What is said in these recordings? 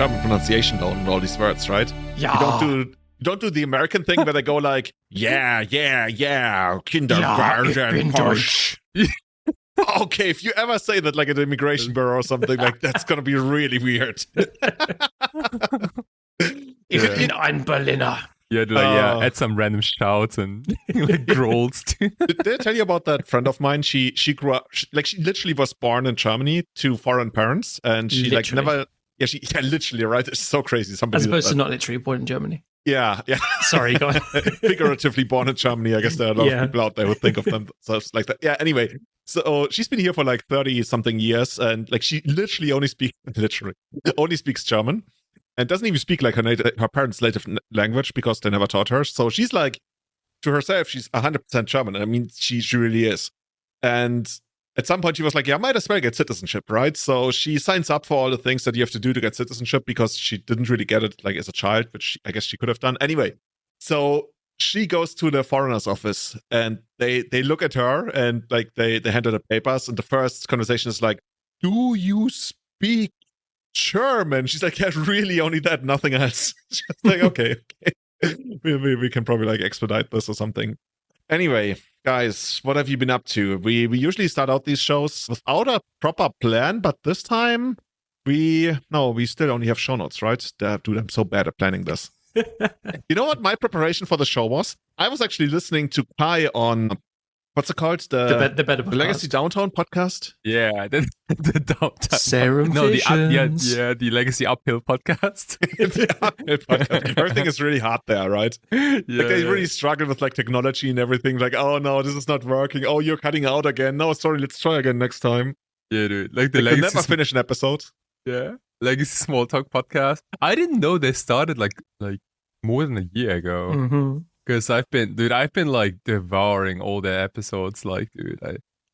German pronunciation down on all these words, right? Yeah. You don't do the American thing where they go like, yeah, kindergarten, Porsche. Okay, if you ever say that like at the immigration bureau or something, like that's gonna be really weird. Ich bin ein Berliner. Yeah, add some random shouts and like growls. Did I tell you about that friend of mine? She grew up, she literally was born in Germany to foreign parents, and she Literally. like never. Yeah, literally, right? It's so crazy. Somebody As opposed to not literally born in Germany. Yeah. Sorry, go on. Figuratively born in Germany. I guess there are a lot of people out there who think of themselves like that. Yeah, anyway. So she's been here for like 30-something years, and like she literally only speaks German, and doesn't even speak like her parents' native language because they never taught her. So she's like, to herself, she's 100% German. I mean, she really is. And at some point she was like, yeah, I might as well get citizenship, right? So she signs up for all the things that you have to do to get citizenship because she didn't really get it like as a child, which I guess she could have done. Anyway, so she goes to the foreigner's office and they look at her and like they hand her the papers, and the first conversation is like, do you speak German? She's like, yeah, really, only that, nothing else. She's like, okay. we can probably like expedite this or something. Anyway, guys, what have you been up to? We usually start out these shows without a proper plan, but this time we still only have show notes, right? Dude, I'm so bad at planning this. You know what my preparation for the show was? I was actually listening to Kai on, what's it called? The Better The Legacy Downtown podcast? Yeah, the downtown. Serum the Legacy Uphill podcast. The Uphill podcast. Everything is really hard there, right? Yeah, like they really struggle with like technology and everything. Like, oh no, this is not working. Oh, you're cutting out again. No, sorry, let's try again next time. Yeah, dude. Like the they Legacy never finish an episode. Yeah, Legacy Small Talk podcast. I didn't know they started like more than a year ago. Mm-hmm. Because I've been like devouring all the episodes. Like, dude,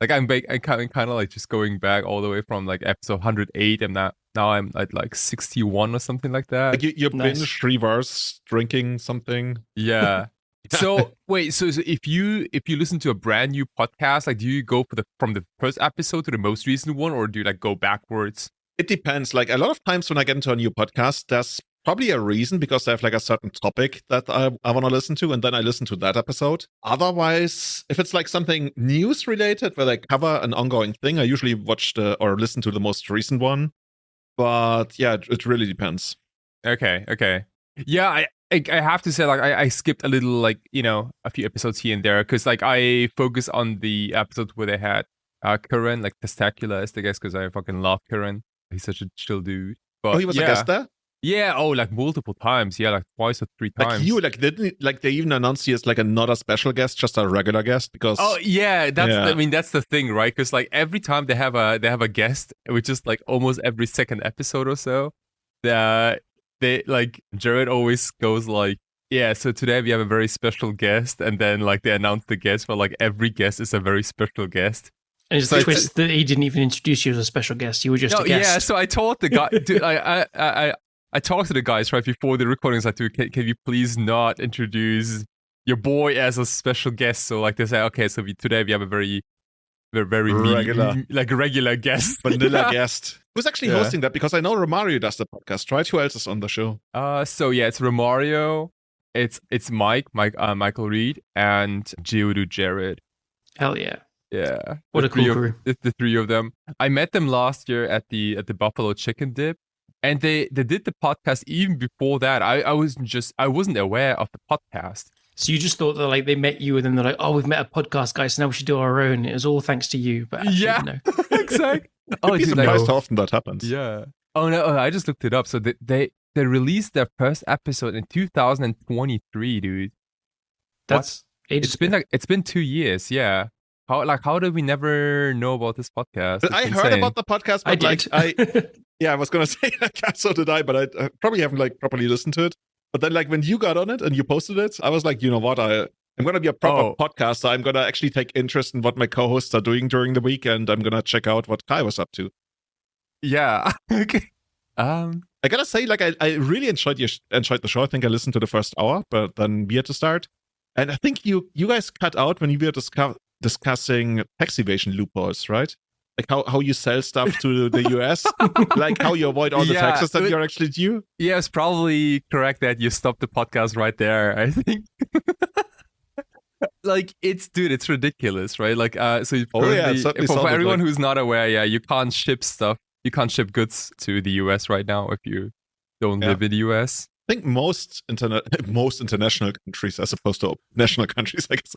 I'm kind of like just going back all the way from like episode 108, and now I'm at like 61 or something like that. Like you binge reverse drinking something. Yeah. So wait, so if you listen to a brand new podcast, like do you go from the first episode to the most recent one, or do you like go backwards? It depends. Like a lot of times when I get into a new podcast, there's probably a reason because they have like a certain topic that I want to listen to, and then I listen to that episode. Otherwise, if it's like something news related where they cover an ongoing thing, I usually watch or listen to the most recent one. But yeah, it really depends. Okay. Yeah, I have to say, like, I skipped a little, like, you know, a few episodes here and there because like I focus on the episode where they had Curran, like Testacular as the guest, because I fucking love Curran. He's such a chill dude. But he was a guest there? Yeah, like multiple times. Yeah, like twice or three times. Like didn't like they even announced he as like not a special guest, just a regular guest? Because I mean that's the thing, right? Because like every time they have a guest, which is like almost every second episode or so, they like Jared always goes like, yeah, so today we have a very special guest, and then like they announce the guest, but like every guest is a very special guest. And it's the twist that he didn't even introduce you as a special guest. You were just a guest. Yeah, so I told the guy, dude, I talked to the guys right before the recordings. Like, dude, can you please not introduce your boy as a special guest? So like they say, okay, so today we have a very regular guest, vanilla guest. Who's actually hosting that? Because I know Romario does the podcast, right? Who else is on the show? So yeah, it's Romario, it's Michael Reed, and Geodu Jared. Hell yeah. Yeah, what a cool crew. The three of them. I met them last year at the Buffalo Chicken Dip, and they did the podcast even before that. I wasn't aware of the podcast. So you just thought that like they met you and then they're like, oh, we've met a podcast guy, so now we should do our own. It was all thanks to you, but actually, no. Exactly. You'd be surprised how often that happens. Yeah. Oh no, I just looked it up. So they released their first episode in 2023, dude. That's it's been 2 years. Yeah. How did we never know about this podcast? But I heard about the podcast, but I was gonna say so did I, but I probably haven't like properly listened to it. But then like when you got on it and you posted it, I was like, you know what, I'm gonna be a proper podcaster. I'm gonna actually take interest in what my co-hosts are doing during the week, and I'm gonna check out what Kai was up to. Yeah. Okay. I gotta say, like I really enjoyed the show. I think I listened to the first hour, but then we had to start. And I think you guys cut out when you were discussing tax evasion loopholes, right? like how you sell stuff to the US, like how you avoid all the taxes that you're actually due. Yeah, it's probably correct that you stopped the podcast right there, I think. Like, it's ridiculous, right? Like, so for everyone who's not aware, you can't ship stuff. You can't ship goods to the US right now if you don't live in the US. I think most international countries, as opposed to national countries, I guess,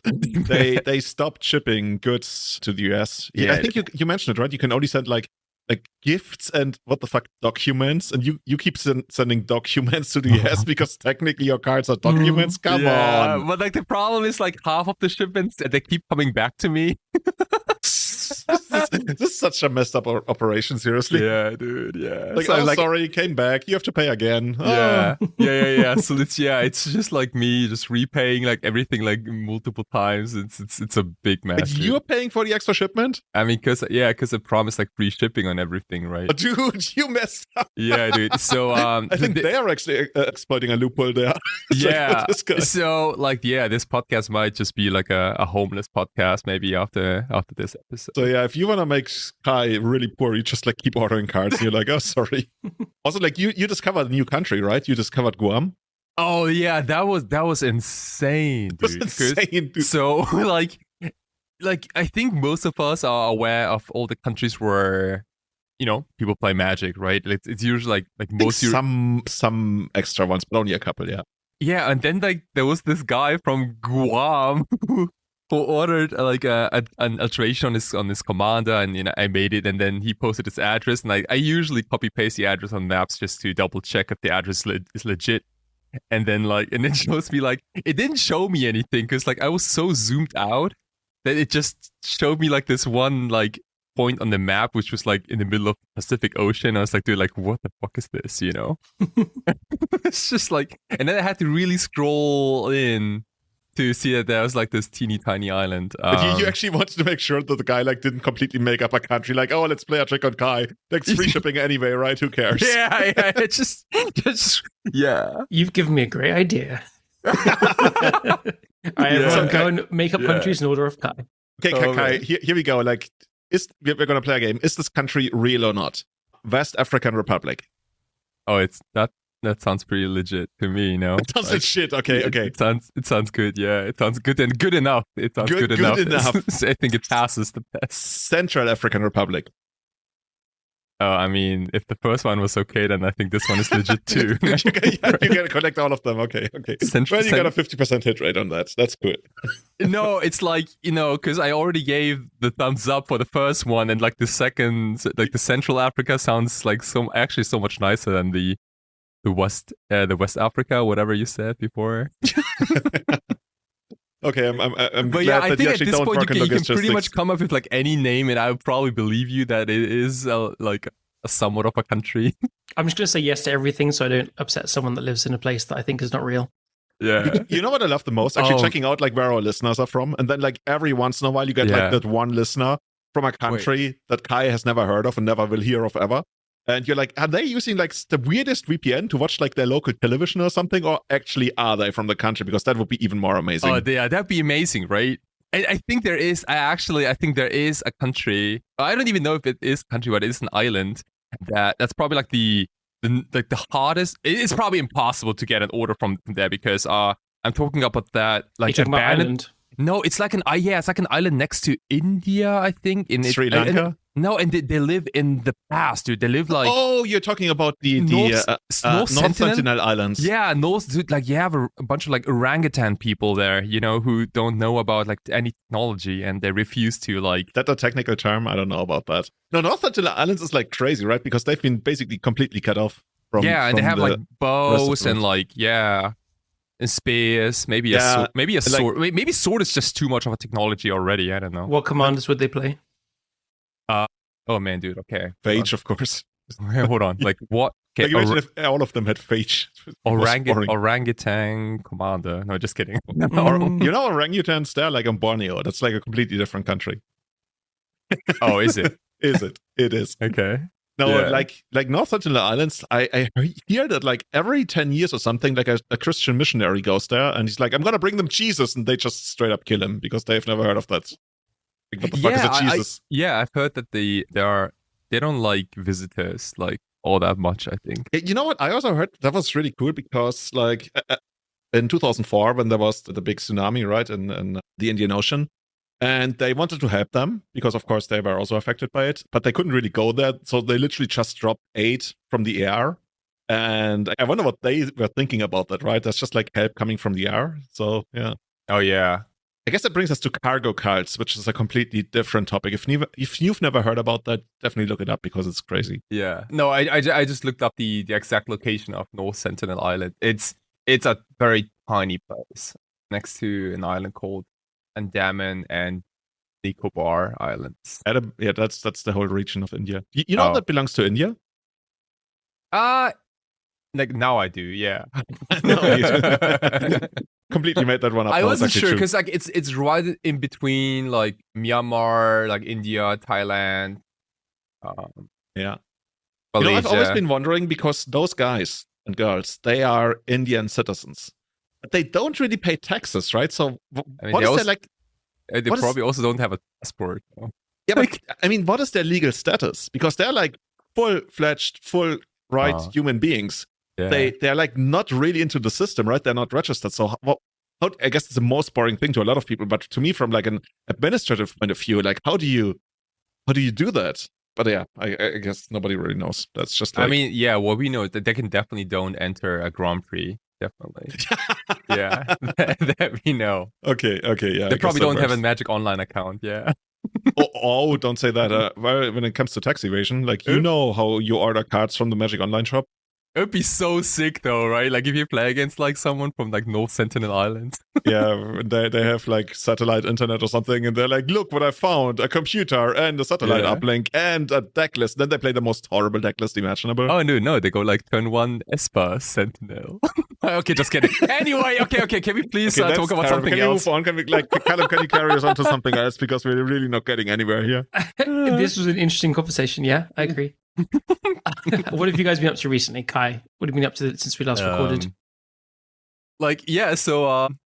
they stopped shipping goods to the US. Yeah, I think you mentioned it, right? You can only send like gifts and documents, and you keep sending documents to the US because technically your cards are documents. Come on. But like the problem is like half of the shipments, they keep coming back to me. This is such a messed up operation, seriously. Yeah, dude, yeah. Like, so sorry, came back. You have to pay again. Yeah, yeah. So it's just like me just repaying like everything like multiple times. It's a big mess. But you're paying for the extra shipment? I mean, because I promised like free shipping on everything, right? Oh, dude, you messed up. Yeah, dude. So I think they are actually exploiting a loophole there. Yeah. So like, this podcast might just be like a homeless podcast maybe after this episode. So yeah, if you want to make Kai really poor, you just like keep ordering cards. And you're like, oh, sorry. Also, like you discovered a new country, right? You discovered Guam. Oh yeah, that was insane, dude. It was insane, dude. So like I think most of us are aware of all the countries where people play Magic, right? It's usually like most some extra ones, but only a couple, yeah. Yeah, and then like there was this guy from Guam who ordered like an alteration on his commander, and I made it, and then he posted his address, and I usually copy paste the address on maps just to double check if the address is legit, and then it shows me like it didn't show me anything because like I was so zoomed out that it just showed me like this one like point on the map which was like in the middle of the Pacific Ocean. I was like, dude, like what the fuck is this? It's just like, and then I had to really scroll in to see that there was like this teeny tiny island. But you actually wanted to make sure that the guy like didn't completely make up a country. Like, oh, let's play a trick on Kai. Like, it's free shipping anyway, right? Who cares? Yeah. It's just yeah. You've given me a great idea. Everyone go and make up countries in order of Kai. Okay, Kai, here we go. Like, we're gonna play a game. Is this country real or not? West African Republic. Oh, it's that. That sounds pretty legit to me, It sounds like shit. Okay. It sounds good. Yeah, it sounds good and good enough. It sounds good enough. I think it passes the test. Central African Republic. I mean, if the first one was okay, then I think this one is legit too. You gotta collect all of them. Okay. Well, you got a 50% hit rate on that. That's good. No, it's like, because I already gave the thumbs up for the first one, and like the second, like the Central Africa sounds like so much nicer than the West Africa, whatever you said before. Okay, I'm but glad I that think you at actually this don't point work you in can pretty much come up with like any name, and I would probably believe you that it is like a somewhat of a country. I'm just going to say yes to everything so I don't upset someone that lives in a place that I think is not real. Yeah. You know what I love the most? Actually checking out like where our listeners are from, and then like every once in a while you get like that one listener from a country that Kai has never heard of and never will hear of ever. And you're like, are they using like the weirdest VPN to watch like their local television or something? Or actually are they from the country? Because that would be even more amazing. Oh, yeah, that'd be amazing, right? I think there is, I think there is a country, I don't even know if it is a country, but it is an island that's probably like the hardest, it's probably impossible to get an order from there because I'm talking about that, like You're talking about island? No, it's like it's like an island next to India, I think. In Sri Lanka? And they live in the past, dude. They live like... Oh, you're talking about the North Sentinel Islands. Yeah, dude, like you have a bunch of like orangutan people there, who don't know about like any technology, and they refuse to like... Is that a technical term? I don't know about that. No, North Sentinel Islands is like crazy, right? Because they've been basically completely cut off from... Yeah, and they have like bows and like, and spears, maybe a sword. Maybe a sword. Maybe sword is just too much of a technology already. I don't know. What commanders would they play? Oh man, dude. Okay. Phage, of course. Hold on. Like what? Okay, imagine if all of them had phage. Orangutan commander. No, just kidding. Orangutans there, like on Borneo. That's like a completely different country. Oh, is it? Is it? It is. Okay. No, like North Sentinel Islands, I hear that like every 10 years or something, like a Christian missionary goes there and he's like, I'm going to bring them Jesus. And they just straight up kill him because they've never heard of that. Like, what the fuck is a Jesus? I've heard that they don't like visitors like all that much, I think. You know what? I also heard that was really cool because like in 2004 when there was the big tsunami, right, in the Indian Ocean, and they wanted to help them because of course they were also affected by it, but they couldn't really go there, so they literally just dropped aid from the air. And I wonder what they were thinking about that, right? That's just like help coming from the air. So yeah. Oh yeah. I guess that brings us to cargo cults, which is a completely different topic. If you've never heard about that, definitely look it up because it's crazy. Yeah. No, I just looked up the exact location of North Sentinel Island. It's a very tiny place next to an island called Andaman and Ecobaronen Islands. Yeah, that's the whole region of India. You know that belongs to India? Like now I do, yeah. Completely made that one up. I wasn't sure because like it's right in between like Myanmar, like India, Thailand. Yeah. Malaysia. I've always been wondering because those guys and girls, they are Indian citizens, but they don't really pay taxes, right? So what is their like? They probably also don't have a passport. Yeah, but I mean, what is their legal status? Because they're like full-fledged, full-right human beings. Yeah. They're like not really into the system, right? They're not registered. So I guess it's the most boring thing to a lot of people, but to me, from like an administrative point of view, like how do you do that? But yeah, I guess nobody really knows. That's just like... I mean, yeah, what we know is that they can definitely don't enter a Grand Prix. Definitely. Yeah, that we know. Okay, yeah. They probably don't have a Magic Online account, yeah. Don't say that. Well, when it comes to tax evasion, like you know how you order cards from the Magic Online shop? It would be so sick though, right? Like if you play against like someone from like North Sentinel Islands. Yeah, they have like satellite internet or something, and they're like, look what I found, a computer and a satellite uplink and a deck list. Then they play the most horrible deck list imaginable. Oh no, they go like turn 1 Esper Sentinel. Okay, just kidding. Anyway, okay, can we please talk about something else? Can we move on? Can we Callum, can you carry us on to something else because we're really not getting anywhere here? This was an interesting conversation, yeah, I agree. What have you guys been up to recently, Kai? What have you been up to since we last recorded? So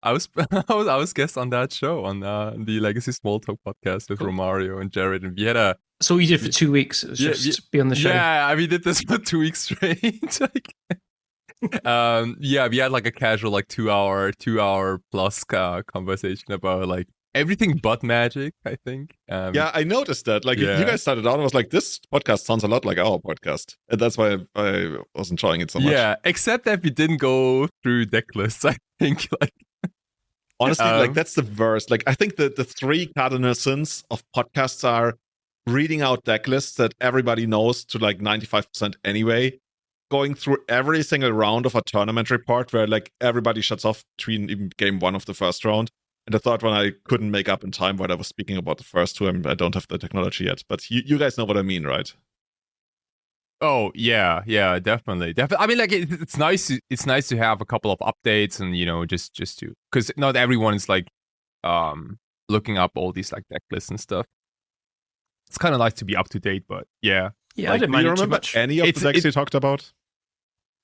I was guest on that show on the Legacy Small Talk podcast with Romario and Jared, and we had So what you did for 2 weeks? It was just be on the show. Yeah, we did this for 2 weeks straight. We had like a casual like 2 hour plus conversation about like everything but Magic, I think. Yeah, I noticed that. Like, you guys started out and I was like, this podcast sounds a lot like our podcast. And that's why I was enjoying it so much. Yeah, except that we didn't go through deck lists, I think. Like, honestly, like, that's the worst. Like, I think that the 3 cardinal sins of podcasts are reading out deck lists that everybody knows to like 95% anyway, going through every single round of a tournament report where like everybody shuts off between even game 1 of the first round. And the third one I couldn't make up in time while I was speaking about the first 2. I don't have the technology yet, but you guys know what I mean, right? Oh yeah, definitely. I mean, like it's nice to have a couple of updates and just to, because not everyone is like looking up all these like deck lists and stuff. It's kind of nice to be up to date, but yeah. Yeah, like, do you remember any of the decks you talked about?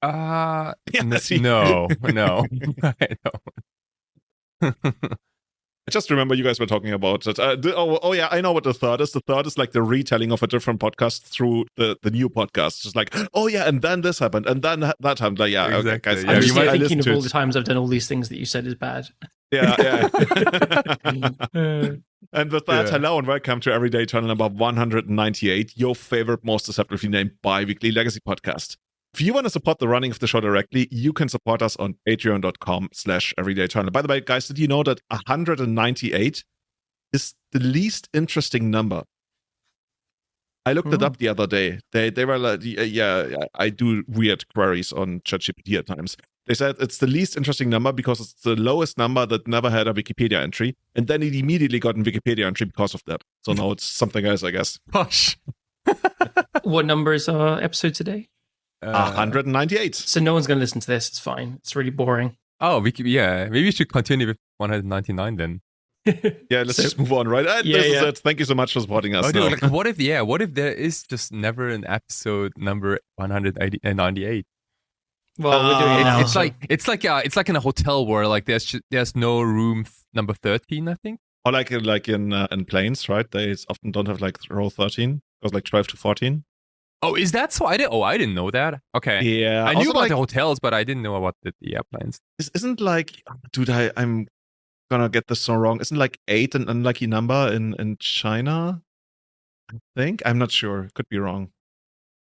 No. I don't. I just remember you guys were talking about it. Yeah, I know what the third is. The third is like the retelling of a different podcast through the new podcast. Just like, oh yeah, and then this happened, and then that happened. Like, yeah, exactly. Okay, guys. I'm just thinking of all the times I've done all these things that you said is bad. Yeah. And with that, hello and welcome to Everyday Eternal number 198, your favorite, most deceptively named bi-weekly Legacy podcast. If you want to support the running of the show directly, you can support us on patreon.com/everydayeternal. By the way, guys, did you know that 198 is the least interesting number? I looked it up the other day. They were like, I do weird queries on ChatGPT at times. They said it's the least interesting number because it's the lowest number that never had a Wikipedia entry. And then it immediately got a Wikipedia entry because of that. So now it's something else, I guess. Gosh. What number is our episode today? 198. So no one's going to listen to this. It's fine. It's really boring. Oh, maybe we should continue with 199 then. Yeah, let's just move on, right? This is it. Thank you so much for supporting us. Dude, like, what if there is just never an episode number 198? Well, we're doing it now. It's like in a hotel where like there's no room number 13, I think. Or like in planes, right? They often don't have like row 13. It goes like 12 to 14. Oh, is that so? I didn't know that. Okay. Yeah. I knew also, about like, the hotels, but I didn't know about the airplanes. Isn't like, dude, I'm gonna get this so wrong. Isn't like 8 an unlucky number in China? I think. I'm not sure. Could be wrong.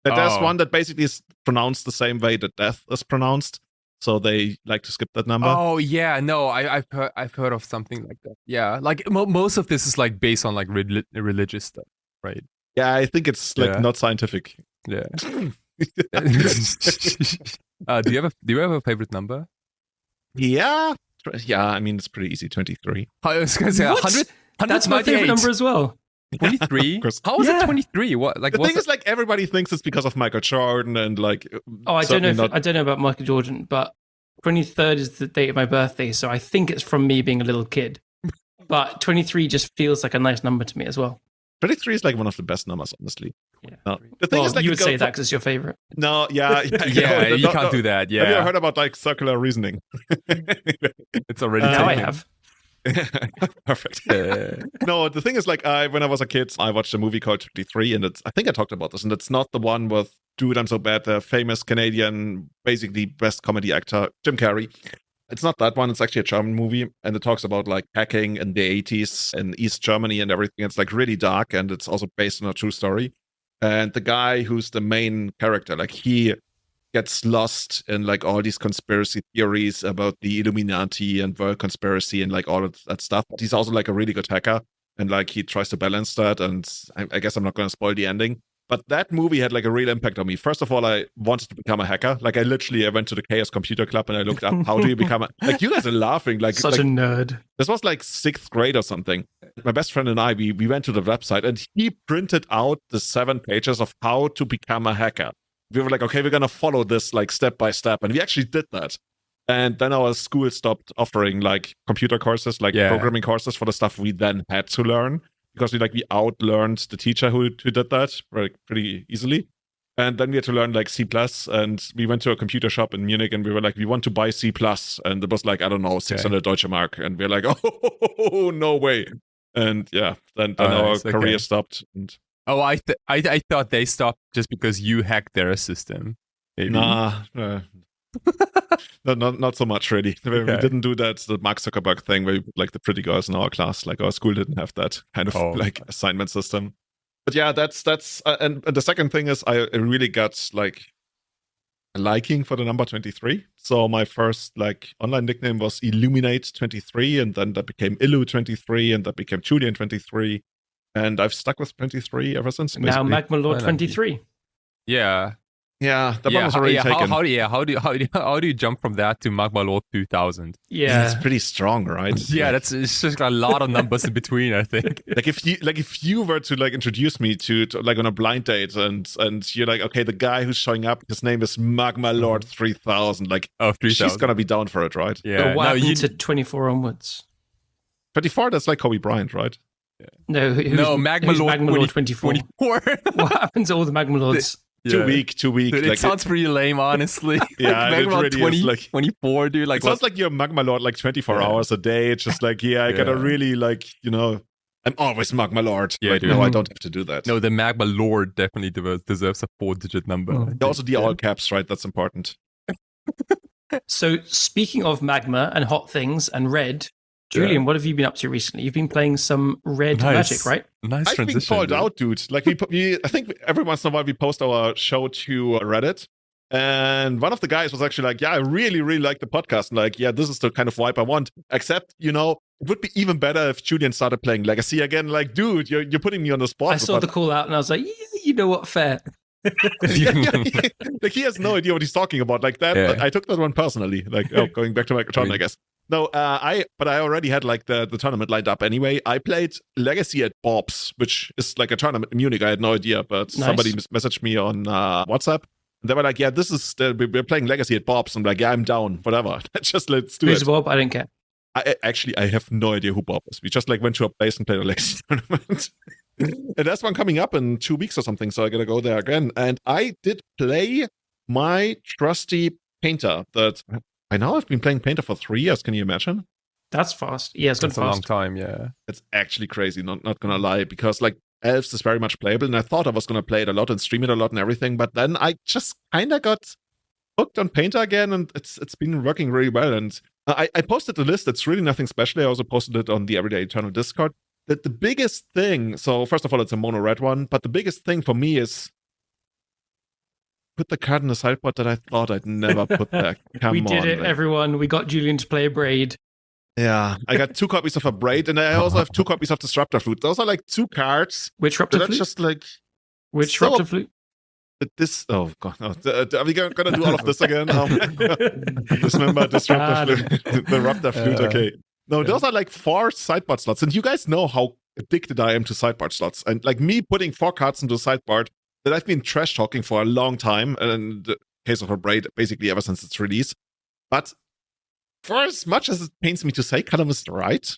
There's one that basically is pronounced the same way that death is pronounced. So they like to skip that number. Oh yeah, no, I've heard of something like that. Yeah, like most of this is like based on like religious stuff, right? Yeah, I think it's like not scientific. Yeah. Do you have a favorite number? Yeah. I mean, it's pretty easy. 23. I was gonna say 100. That's my favorite number as well. 23. How is it 23? What like? The thing is, like, everybody thinks it's because of Michael Jordan and like. Oh, I don't know. I don't know about Michael Jordan, but 23rd is the date of my birthday, so I think it's from me being a little kid. But 23 just feels like a nice number to me as well. 23 is like one of the best numbers, honestly. Yeah. No. The thing is, like, you would say that because it's your favorite. No, yeah, you can't do that. Yeah. Have you ever heard about like circular reasoning? It's already now I have. Perfect. No, the thing is, like, when I was a kid, I watched a movie called 23, and I think I talked about this, and it's not the one with Dude, I'm So Bad, the famous Canadian, basically best comedy actor, Jim Carrey. It's not that one. It's actually a German movie, and it talks about like hacking in the 80s in East Germany and everything. It's like really dark, and it's also based on a true story. And the guy who's the main character, like, he gets lost in like all these conspiracy theories about the Illuminati and world conspiracy and like all of that stuff. But he's also like a really good hacker, and like he tries to balance that. And I guess I'm not going to spoil the ending. But that movie had like a real impact on me. First of all, I wanted to become a hacker. Like, I went to the Chaos Computer Club and I looked up how do you become like, you guys are laughing. Like, such a nerd. This was like 6th grade or something. My best friend and I, we went to the website and he printed out the 7 pages of how to become a hacker. We were like, okay, we're going to follow this like step by step. And we actually did that. And then our school stopped offering like computer courses, like programming courses for the stuff we then had to learn. Because we outlearned the teacher who did that pretty easily. And then we had to learn like C+, and we went to a computer shop in Munich and we were like, we want to buy C+. And it was like, I don't know, 600 Deutsche Mark. And we we're like, oh, no way. And yeah, then our career stopped. And I thought they stopped just because you hacked their system. Maybe. Nah. No, not so much, really. We didn't do that, the Mark Zuckerberg thing where we put like the pretty girls in our class. Like, our school didn't have that kind of like assignment system. But yeah, that's and the second thing is I really got like a liking for the number 23. So my first like online nickname was Illuminate23, and then that became Illu23, and that became Julian23. And I've stuck with 23 ever since. Now Magma Lord 23. Yeah. Yeah, that one was already taken. How do you jump from that to Magma Lord 2000? Yeah, it's pretty strong, right? Yeah, it's just a lot of numbers in between, I think. if you were to like introduce me to like on a blind date, and you're like, okay, the guy who's showing up, his name is Magma Lord 3000. Like, 3000. She's gonna be down for it, right? Yeah. But what happened to 24 onwards? 24, that's like Kobe Bryant, right? Yeah. No, Magma Lord 24. What happened to all the Magma Lords? Too weak. Dude, like, it sounds pretty lame, honestly. Yeah, Magma it really is. Like 24, dude. Like, it sounds like you're Magma Lord like 24 hours a day. It's just like, I gotta really like, I'm always Magma Lord. Yeah, like, no, I don't have to do that. No, the Magma Lord definitely deserves a 4-digit number. Also the all caps, right? That's important. So speaking of magma and hot things and red, Julian, what have you been up to recently? You've been playing some red magic, right? Nice I've transition. Been called out, dude. Like I think every once in a while we post our show to Reddit, and one of the guys was actually like, "Yeah, I really, really like the podcast. And like, this is the kind of vibe I want. Except, it would be even better if Julian started playing Legacy again. Like, dude, you're putting me on the spot." I saw the call out, and I was like, you know what, fair. Like, he has no idea what he's talking about. Like that, I took that one personally. Like, going back to my turn, I guess. No, I already had like the tournament lined up anyway. I played Legacy at Bob's, which is like a tournament in Munich. I had no idea, but somebody messaged me on WhatsApp. And they were like, this is, we're playing Legacy at Bob's. I'm like, I'm down, whatever. Let's do it. Who's Bob? I don't care. I have no idea who Bob is. We just like went to a place and played a Legacy tournament. And there's one coming up in 2 weeks or something, so I gotta go there again. And I did play my trusty painter that... By now, I've been playing Painter for 3 years. Can you imagine? That's fast. Yeah, it's gone That's a fast. long time, yeah. It's actually crazy, not gonna lie, because like Elves is very much playable, and I thought I was gonna play it a lot and stream it a lot and everything, but then I just kind of got hooked on Painter again, and it's been working really well. And I posted the list. It's really nothing special. I also posted it on the Everyday Eternal Discord. That the biggest thing, so first of all, it's a mono red one, but the biggest thing for me is put the card in the sideboard that I thought I'd never put there. Come we did on, it, like. everyone. We got Julian to play a braid. Yeah, I got 2 copies of a braid, and I also have 2 copies of Disruptor Flute. Those are like 2 cards. Which Disruptor That's Flute? just like Which so- Disruptor Flute? this. Oh god, no. Are we gonna do all of this again? Dismember, Disruptor Flute, the Raptor Flute. Okay. No, those are like 4 sideboard slots, and you guys know how addicted I am to sideboard slots. And like me putting 4 cards into a sideboard that I've been trash talking for a long time, and in the case of a braid, basically ever since its release. But for as much as it pains me to say, Callum is right.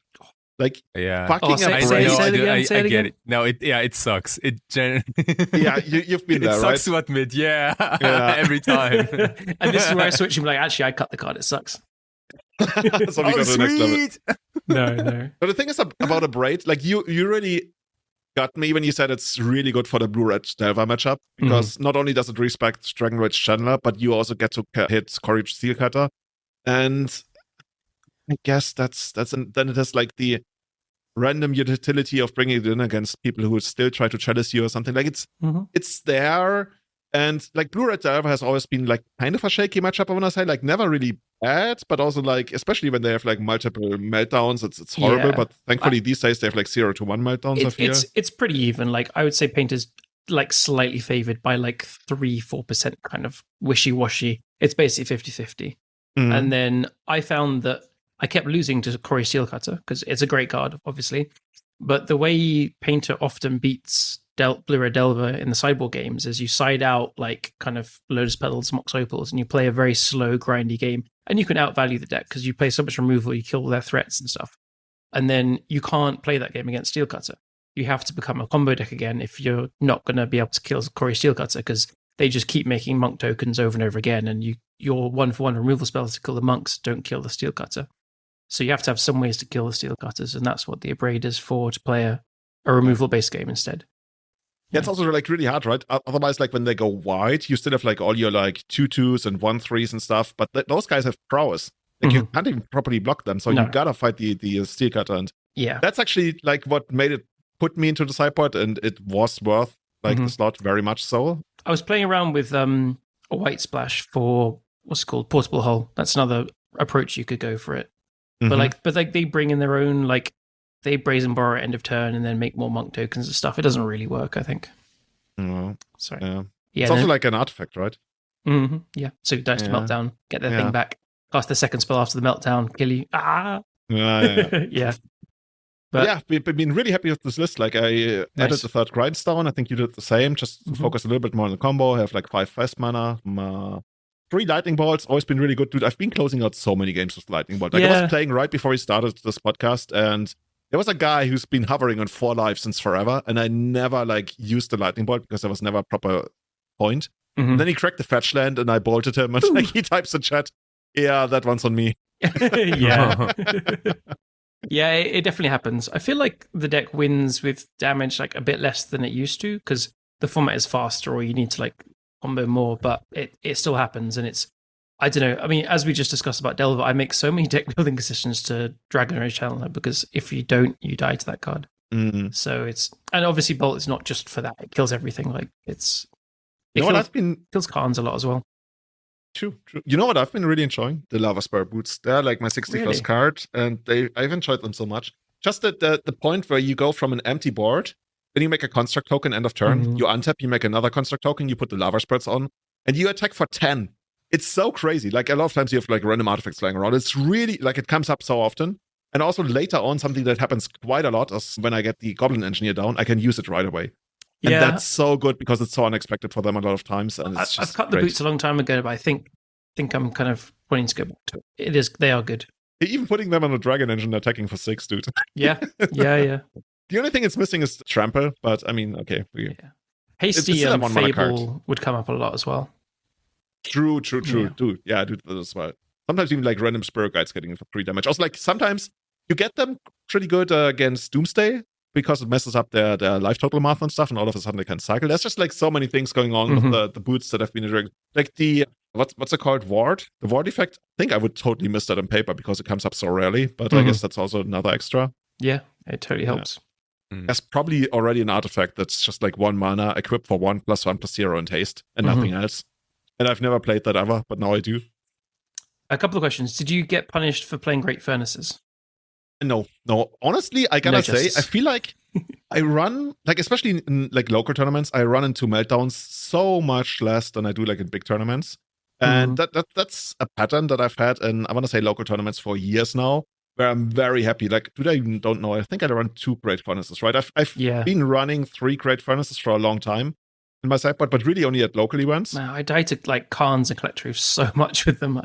Like, Yeah. fucking say- a say- braid. say it again, I say it get again. it. No, it sucks. It Yeah, you've been it there, right? sucks to admit. Yeah. Yeah. Every time. And this is where I switch and be like, actually, I cut the card. It sucks. So we go to the next level. sweet. No. But the thing is about a braid, like you really got me when you said it's really good for the blue-red Delver matchup, because not only does it respect Dragon Rage Chandler, but you also get to hit Courage Steelcutter. And I guess then it has like the random utility of bringing it in against people who still try to chalice you or something. Like it's there. And like blue-red Delver has always been like kind of a shaky matchup, I want to say, like never really bad, but also like, especially when they have like multiple meltdowns, it's horrible. Yeah. But thankfully these days they have like 0 to 1 meltdowns, I feel. It's pretty even. Like I would say Painter's like slightly favored by like 3-4% kind of wishy-washy. It's basically 50-50. Mhm. And then I found that I kept losing to Cory Steelcutter because it's a great card, obviously. But the way Painter often beats Blue-Red Delver in the sideboard games is you side out like kind of Lotus Petals, Mox Opals, and you play a very slow, grindy game. And you can outvalue the deck because you play so much removal, you kill their threats and stuff. And then you can't play that game against Steelcutter. You have to become a combo deck again if you're not going to be able to kill Cory Steelcutter, because they just keep making monk tokens over and over again, and your 1-for-1 removal spells to kill the monks don't kill the Steelcutter. So you have to have some ways to kill the Steelcutters, and that's what the Abrade is for, to play a removal-based game instead. Yeah, it's also like really hard, right? Otherwise, like when they go wide, you still have like all your like 2/2s and 1/3s and stuff, but those guys have prowess. Like you can't even properly block them, so No. you gotta fight the Steelcutter. And Yeah. that's actually like what put me into the sideboard, and it was worth like the slot very much so. I was playing around with a white splash for what's it called, Portable Hull. That's another approach you could go for it. But they bring in their own, like they Brazen Borrow at end of turn and then make more monk tokens and stuff. It doesn't really work, I think. No. Sorry. Yeah. Yeah. It's also like an artifact, right? Yeah. So dice to Yeah. meltdown, get their thing back, cast the second spell after the meltdown, kill you. Yeah. Yeah. But But yeah, we've been really happy with this list. Like I added the third grindstone. I think you did the same, just to focus a little bit more on the combo. I have like 5 fast mana, 3 lightning bolts. Always been really good, dude. I've been closing out so many games with lightning bolt. Like I was playing right before we started this podcast, and there was a guy who's been hovering on 4 lives since forever, and I never like used the lightning bolt because there was never a proper point. And then he cracked the fetch land, and I bolted him, and like he types in chat, "Yeah, that one's on me." yeah. Yeah, it definitely happens. I feel like the deck wins with damage like a bit less than it used to because the format is faster, or you need to like combo more, but it still happens. And it's, I don't know. I mean, as we just discussed about Delver, I make so many deck building decisions to Dragon Rage Chandler because if you don't, you die to that card. So it's, and obviously Bolt is not just for that. It kills everything. Like it kills Khans a lot as well. True. You know what I've been really enjoying? The Lava Spur Boots. They're like my 61st Really? card, and I've enjoyed them so much. Just at the point where you go from an empty board, then you make a construct token end of turn, you untap, you make another construct token, you put the Lava Spurts on, and you attack for 10. It's so crazy. Like a lot of times you have like random artifacts flying around. It's really like it comes up so often. And also later on, something that happens quite a lot is when I get the Goblin Engineer down, I can use it right away. And that's so good because it's so unexpected for them a lot of times. And it's I've cut the boots a long time ago, but I think I'm kind of wanting to go back to it. They are good. Even putting them on a Dragon Engine attacking for 6, dude. Yeah. The only thing it's missing is Trample, but I mean, okay. Hasty still a and 1-mana Fable would come up a lot as well. True. Yeah. Dude, yeah, I do that as well. Sometimes even like random Spirit Guides getting in for 3 damage. Also, like sometimes You get them pretty good against Doomsday because it messes up their life total math and stuff, and all of a sudden they can cycle. There's just like so many things going on with the boots that have been doing. Like the what's it called? Ward? The Ward effect? I think I would totally miss that on paper because it comes up so rarely, but I guess that's also another extra. Yeah, it totally helps. There's probably already an artifact that's just like 1 mana, equipped for 1+1/0 and haste, and nothing else. And I've never played that ever, but now I do. A couple of questions. Did you get punished for playing Great Furnaces? No. Honestly, I gotta say, I feel like I run, like especially in like local tournaments, I run into meltdowns so much less than I do like in big tournaments. And that's a pattern that I've had in, I want to say, local tournaments for years now, where I'm very happy. Like, dude, I even don't know. I think I run 2 Great Furnaces, right? I've been running 3 Great Furnaces for a long time in my sideboard, but really only at local events. No, I die to like Khans and Collector Roofs so much with them.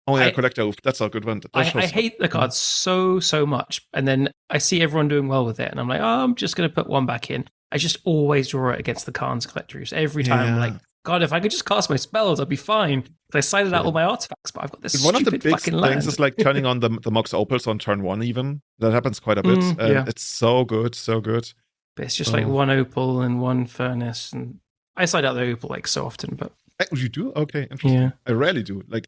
Collector Roof. That's a good one. I hate the cards so much. And then I see everyone doing well with it. And I'm like, I'm just going to put 1 back in. I just always draw it against the Khans and Collector Roofs every time. I'm like, God, if I could just cast my spells, I'd be fine. I sided out all my artifacts, but I've got this one stupid of the big fucking things land. is like turning on the Mox Opals on turn 1 even. That happens quite a bit. And it's so good, so good. But it's just like 1 Opal and 1 Furnace. And I side out the Opal like so often, but... You do? Okay, interesting. Yeah. I rarely do. Like,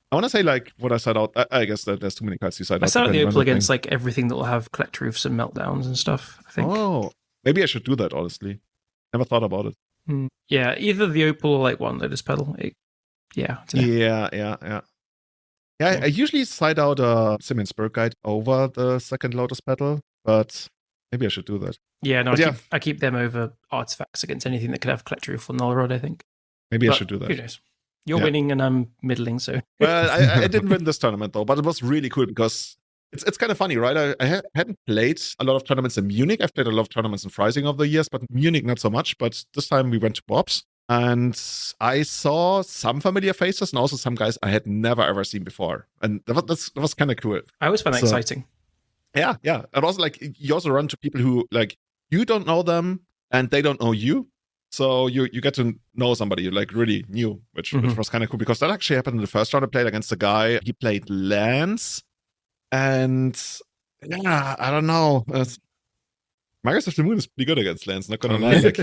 I want to say like what I side out. I guess that there's too many cards you side out. I side out the Opal against like everything that will have Collector Roofs and Meltdowns and stuff, I think. Oh, maybe I should do that, honestly. Never thought about it. Yeah, either the Opal or like 1 Lotus Petal. Yeah. I usually side out a Simian Spirit Guide over the second Lotus Petal, but maybe I should do that. Yeah, no, I keep them over artifacts against anything that could have Collector Roof or Null Rod, I think. Maybe I should do that. Who knows? You're winning and I'm middling, so... Well, I didn't win this tournament, though, but it was really cool because it's kind of funny, right? I hadn't played a lot of tournaments in Munich. I've played a lot of tournaments in Freising over the years, but Munich not so much. But this time we went to Bob's, and I saw some familiar faces and also some guys I had never, ever seen before. And that was kind of cool. I always find that exciting. Yeah. And also, like, you also run to people who, like, you don't know them and they don't know you. So you get to know somebody you like really new, which was kind of cool because that actually happened in the first round. I played against a guy. He played lands, and I don't know. Magus of the Moon is pretty good against lands. Not gonna lie,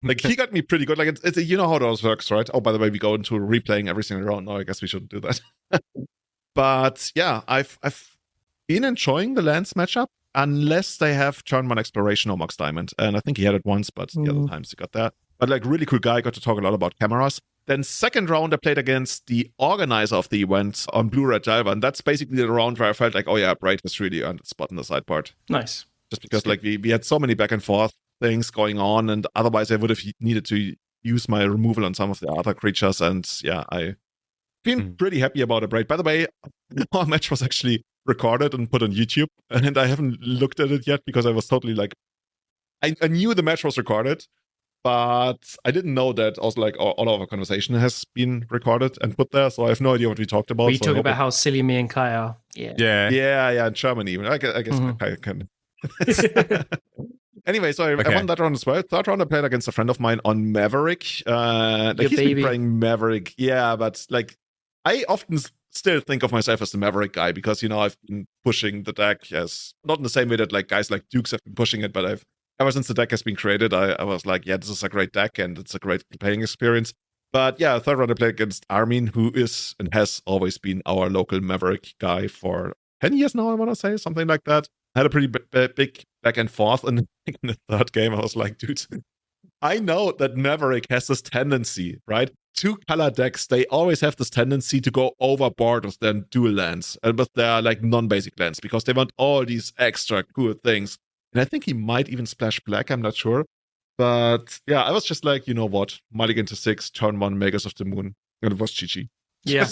like he got me pretty good. Like it's you know how those works, right? Oh, by the way, we go into replaying every single round. No, I guess we shouldn't do that. But yeah, I've been enjoying the lands matchup. Unless they have turn 1 Exploration or Mox Diamond. And I think he had it once, but the other times he got that. But like really cool guy, got to talk a lot about cameras. Then second round, I played against the organizer of the event on Blue-Red Jalva. And that's basically the round where I felt like, oh yeah, Bright has really earned its spot in the sideboard. Nice. Just because like we had so many back and forth things going on. And otherwise I would have needed to use my removal on some of the other creatures. And yeah, I've been pretty happy about it, Bright. By the way, our match was actually recorded and put on YouTube, and I haven't looked at it yet because I was totally like, I knew the match was recorded, but I didn't know that also like all of our conversation has been recorded and put there, so I have no idea what we talked about. We talk about how silly me and Kai are. Yeah, in Germany. I guess Kai can. Anyway, so I won that round as well. Third round I played against a friend of mine on Maverick. Like he's been playing Maverick, but like I often still think of myself as the Maverick guy because, you know, I've been pushing the deck as not in the same way that like guys like Dukes have been pushing it, but ever since the deck has been created, I was like, yeah, this is a great deck and it's a great playing experience. But yeah, third round I played against Armin, who is and has always been our local Maverick guy for 10 years now, I want to say, something like that. I had a pretty big back and forth, and in the third game, I was like, dude, I know that Maverick has this tendency, right? 2-color decks, they always have this tendency to go overboard with their dual lands and with their like non-basic lands because they want all these extra cool things. And I think he might even splash black, I'm not sure. But yeah, I was just like, you know what? Mulligan to 6, turn 1, Magus of the Moon. And it was GG. Yeah.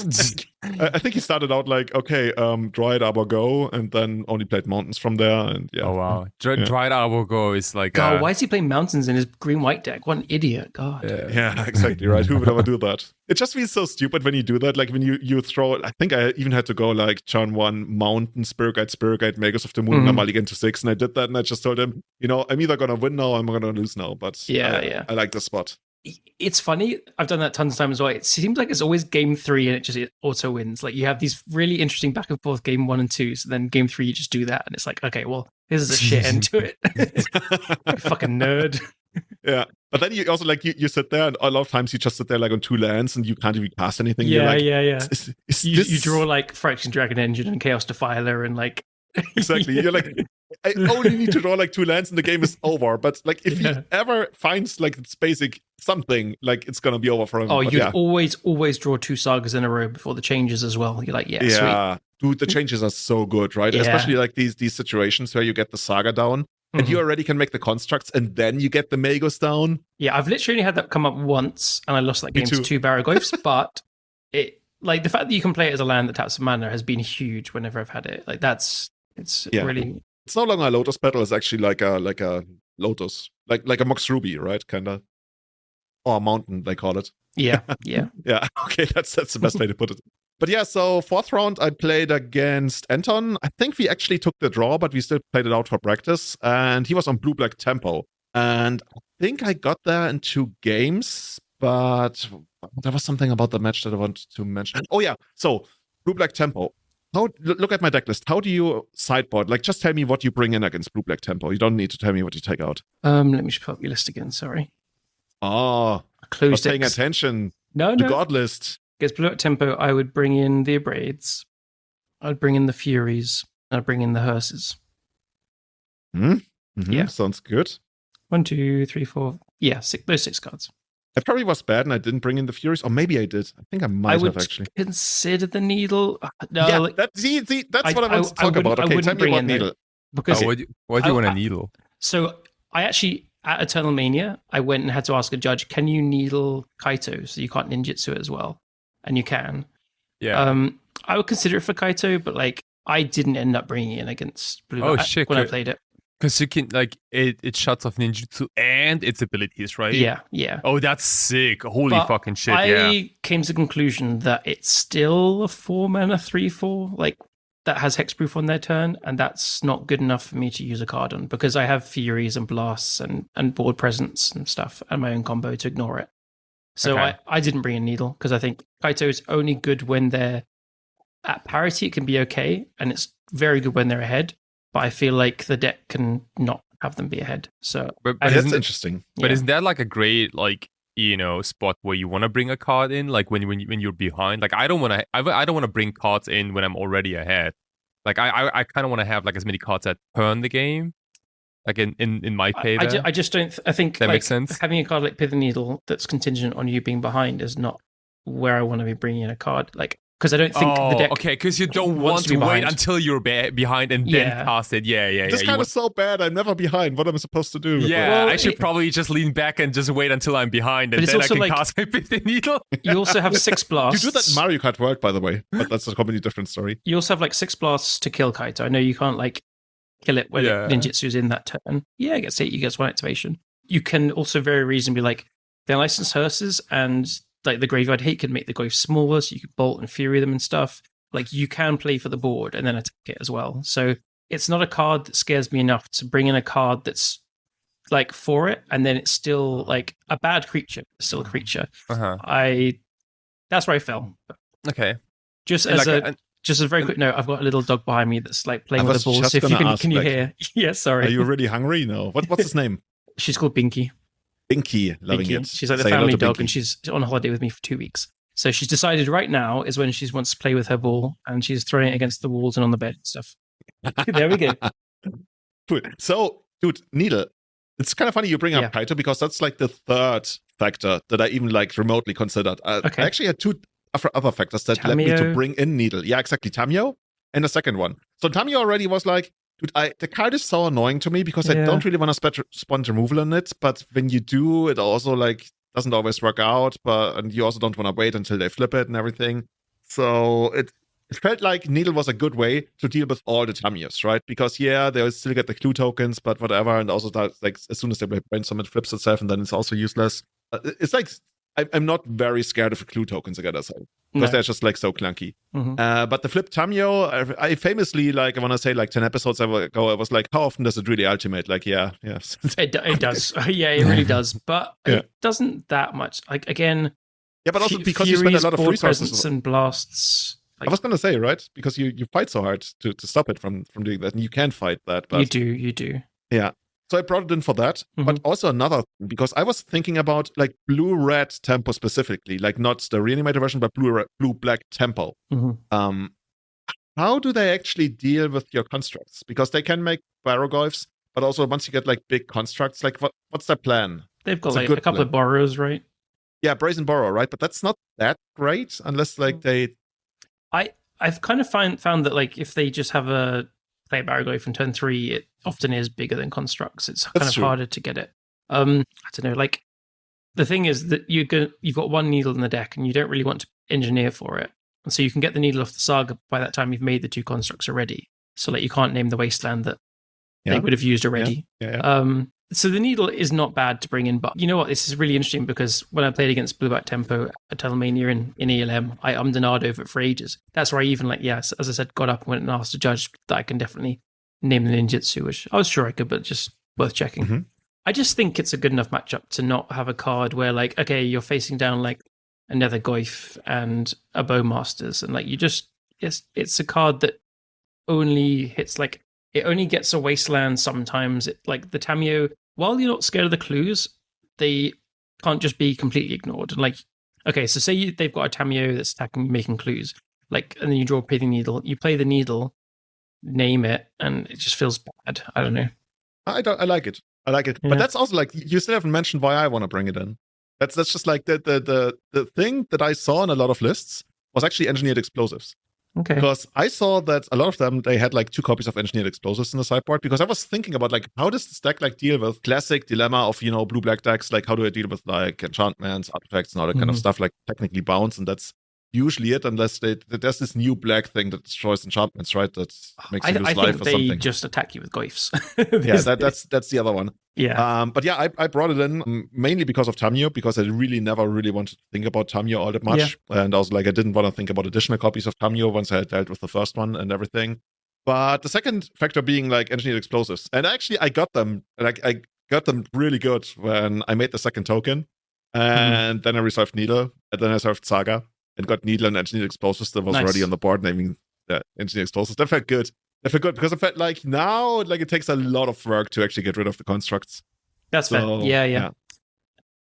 I think he started out like, okay, Dryad Arbor Go, and then only played Mountains from there. And yeah. Oh, wow. Dryad Arbor Go is like... God, why is he playing Mountains in his green-white deck? What an idiot. God. Yeah, exactly right. Who would ever do that? It just feels so stupid when you do that. Like when you throw... I think I even had to go like turn 1, Mountain, Spirit Guide, Magus of the Moon, and Mulligan to 6. And I did that, and I just told him, you know, I'm either going to win now or I'm going to lose now. But I like the spot. it's funny. I've done that tons of times as well. It seems like it's always game 3 and it auto wins. Like you have these really interesting back and forth game 1 and 2. So then game 3, you just do that. And it's like, okay, well, this is a shit end to it. Fucking nerd. Yeah. But then you also like, you sit there and a lot of times you just sit there like on 2 lands and you can't even cast anything. Yeah, like, yeah. You draw this... like Phyrexian Dragon Engine and Chaos Defiler and like... Exactly. You're like, I only need to draw like 2 lands and the game is over. But like if he ever finds like its basic something, like it's gonna be over for him. Oh, but you'd always draw 2 sagas in a row before the changes as well. You're like, yeah, sweet. Dude, the changes are so good, right? Yeah. Especially like these situations where you get the saga down and you already can make the constructs and then you get the Magos down. Yeah, I've literally only had that come up once and I lost that game to 2 Barragoyfs, but it like the fact that you can play it as a land that taps a mana has been huge whenever I've had it. Like really... It's no longer a Lotus Petal, it's actually like a Lotus. Like a Mox Ruby, right? Kinda. Or a mountain, they call it. Yeah. Yeah, okay, that's the best way to put it. But yeah, so 4th round, I played against Anton. I think we actually took the draw, but we still played it out for practice. And he was on blue-black tempo. And I think I got there in 2 games, but there was something about the match that I wanted to mention. Oh yeah, so blue-black tempo. Look at my deck list. How do you sideboard? Like, just tell me what you bring in against blue-black tempo. You don't need to tell me what you take out. Let me just pull up your list again, sorry. Oh, closed paying attention. No. God list. Against blue at tempo, I would bring in the Abrades. I'd bring in the Furies. I'd bring in the Hearses. Yeah, sounds good. 1, 2, 3, 4. Yeah, those 6 cards. It probably was bad and I didn't bring in the Furies. Or maybe I did. I think I might have actually. Consider the Needle. No, yeah, that's what I want to talk about. Okay, tell me about Needle. Because why do you want a Needle? So I actually... At Eternal Mania, I went and had to ask a judge, can you needle Kaito so you can't ninjutsu it as well? And you can. Yeah. I would consider it for Kaito, but like I didn't end up bringing it in against Blue when I played it. Because you can, like, it shuts off ninjutsu and its abilities, right? Yeah. Oh, that's sick. Holy fucking shit, I came to the conclusion that it's still a 4-mana 3/4, like, that has hexproof on their turn, and that's not good enough for me to use a card on because I have Furies and Blasts and board presence and stuff and my own combo to ignore it. So I didn't bring a Needle because I think Kaito is only good when they're at parity. It can be okay, and it's very good when they're ahead. But I feel like the deck can not have them be ahead. So, but that's interesting. But isn't that like a great spot where you want to bring a card in, like when you're behind? Like I don't want to bring cards in when I'm already ahead. Like I kind of want to have like as many cards that turn the game, like in my favor. I just don't. I think that makes sense. Having a card like Pith and Needle that's contingent on you being behind is not where I want to be bringing in a card. Like because I don't think the deck. Okay, because you don't want to wait until you're behind and then cast it. Yeah. This kind of so bad. I'm never behind. What am I supposed to do? Yeah, I should probably just lean back and just wait until I'm behind, and then I can cast my Pith and Needle. You also have 6 blasts. You do that in Mario Kart World, by the way, but that's a completely different story. You also have like 6 blasts to kill Kaito. I know you can't like kill it when ninjutsu's in that turn. Yeah, it gets 8. You get 1 activation. You can also very reasonably like they're licensed hearses and. Like the Graveyard Hate can make the Goyf smaller, so you can bolt and fury them and stuff. Like you can play for the board and then attack it as well. So it's not a card that scares me enough to bring in a card that's like for it, and then it's still like a bad creature, it's still a creature. That's where I fell. Okay. Just as a very quick note, I've got a little dog behind me that's like playing with the ball. So if you can you hear? Yeah, sorry. Are you really hungry? No. What's his name? She's called Binky. Binky, loving it. She's like the family dog, and she's on holiday with me for 2 weeks. So she's decided right now is when she wants to play with her ball, and she's throwing it against the walls and on the bed and stuff. There we go. Cool. So, dude, Needle, it's kind of funny you bring up Kaito because that's like the third factor that I even like remotely considered. I actually had 2 other factors that led me to bring in Needle. Yeah, exactly. Tamio and the second one. So Tamio already was like, dude, the card is so annoying to me because I don't really want to spend removal on it, but when you do, it also like doesn't always work out, and you also don't want to wait until they flip it and everything. So it felt like Needle was a good way to deal with all the Tamios, right? Because they still get the clue tokens, but whatever, and also that like as soon as they brainstorm, it flips itself, and then it's also useless. It's like I'm not very scared of the clue tokens, I gotta say, because they're just like so clunky. But the flip Tamio, I famously, like, I want to say like 10 episodes ago, I was like, how often does it really ultimate? Like, yeah. It does. Yeah, it really does. But it doesn't that much. Like, again, but also because you spend a lot of resources and blasts. Like, I was gonna say, right? Because you fight so hard to stop it from doing that, and you can fight that. But you do. Yeah. So I brought it in for that, but also another thing, because I was thinking about like blue-red tempo specifically, like not the reanimated version, but blue-black tempo. How do they actually deal with your constructs? Because they can make baroglyphs, but also once you get like big constructs, like what's their plan? They've got like a couple of borrows, right? Yeah, brazen borrow, right? But that's not that great unless like they. I've kind of found that like if they just have a play baroglyph in turn 3, it often is bigger than constructs. It's kind of harder to get it. I don't know. Like the thing is that you've got one needle in the deck, and you don't really want to engineer for it, and so you can get the needle off the saga by that time you've made the 2 constructs already. So like you can't name the wasteland that they would have used already. So the needle is not bad to bring in, but you know what? This is really interesting because when I played against Blue-Black Tempo at Telmania in ELM, I ummed and ahed over it for ages. That's where I even, like, as I said, got up and went and asked the judge that I can definitely name the ninjutsu, which I was sure I could, but just worth checking. I just think it's a good enough matchup to not have a card where, like, okay, you're facing down, like, a Nether Goyf and a Bowmasters, and, like, it's a card that only hits, like, it only gets a wasteland sometimes. Like the Tamio, while you're not scared of the clues, they can't just be completely ignored. Like, okay, so say they've got a Tamio that's attacking you, making clues, like, and then you draw a Pity Needle. You play the needle, name it, and it just feels bad. I don't know. I like it. But that's also like, you still haven't mentioned why I want to bring it in. That's just like the thing that I saw in a lot of lists was actually engineered explosives. Okay. Because I saw that a lot of them, they had like 2 copies of engineered explosives in the sideboard, because I was thinking about like, how does this deck like deal with classic dilemma of, you know, blue-black decks? Like, how do I deal with like enchantments, artifacts, and all that kind of stuff, like technically bounce, and that's usually it, unless there's this new black thing that destroys enchantments, right? That makes you lose life or something. I think they just attack you with Goyfs. That's the other one. Yeah. But yeah, I brought it in mainly because of Tamio, because I never really wanted to think about Tamio all that much. Yeah. And I was like, I didn't want to think about additional copies of Tamio once I had dealt with the first one and everything. But the second factor being like engineered explosives. And actually I got them, and I got them really good when I made the second token. And then I resolved Needle, and then I resolved Saga, and got Needle and engineered explosives that was already on the board, naming engineered explosives. That felt good. Because I felt like now, like, it takes a lot of work to actually get rid of the constructs. That's fair.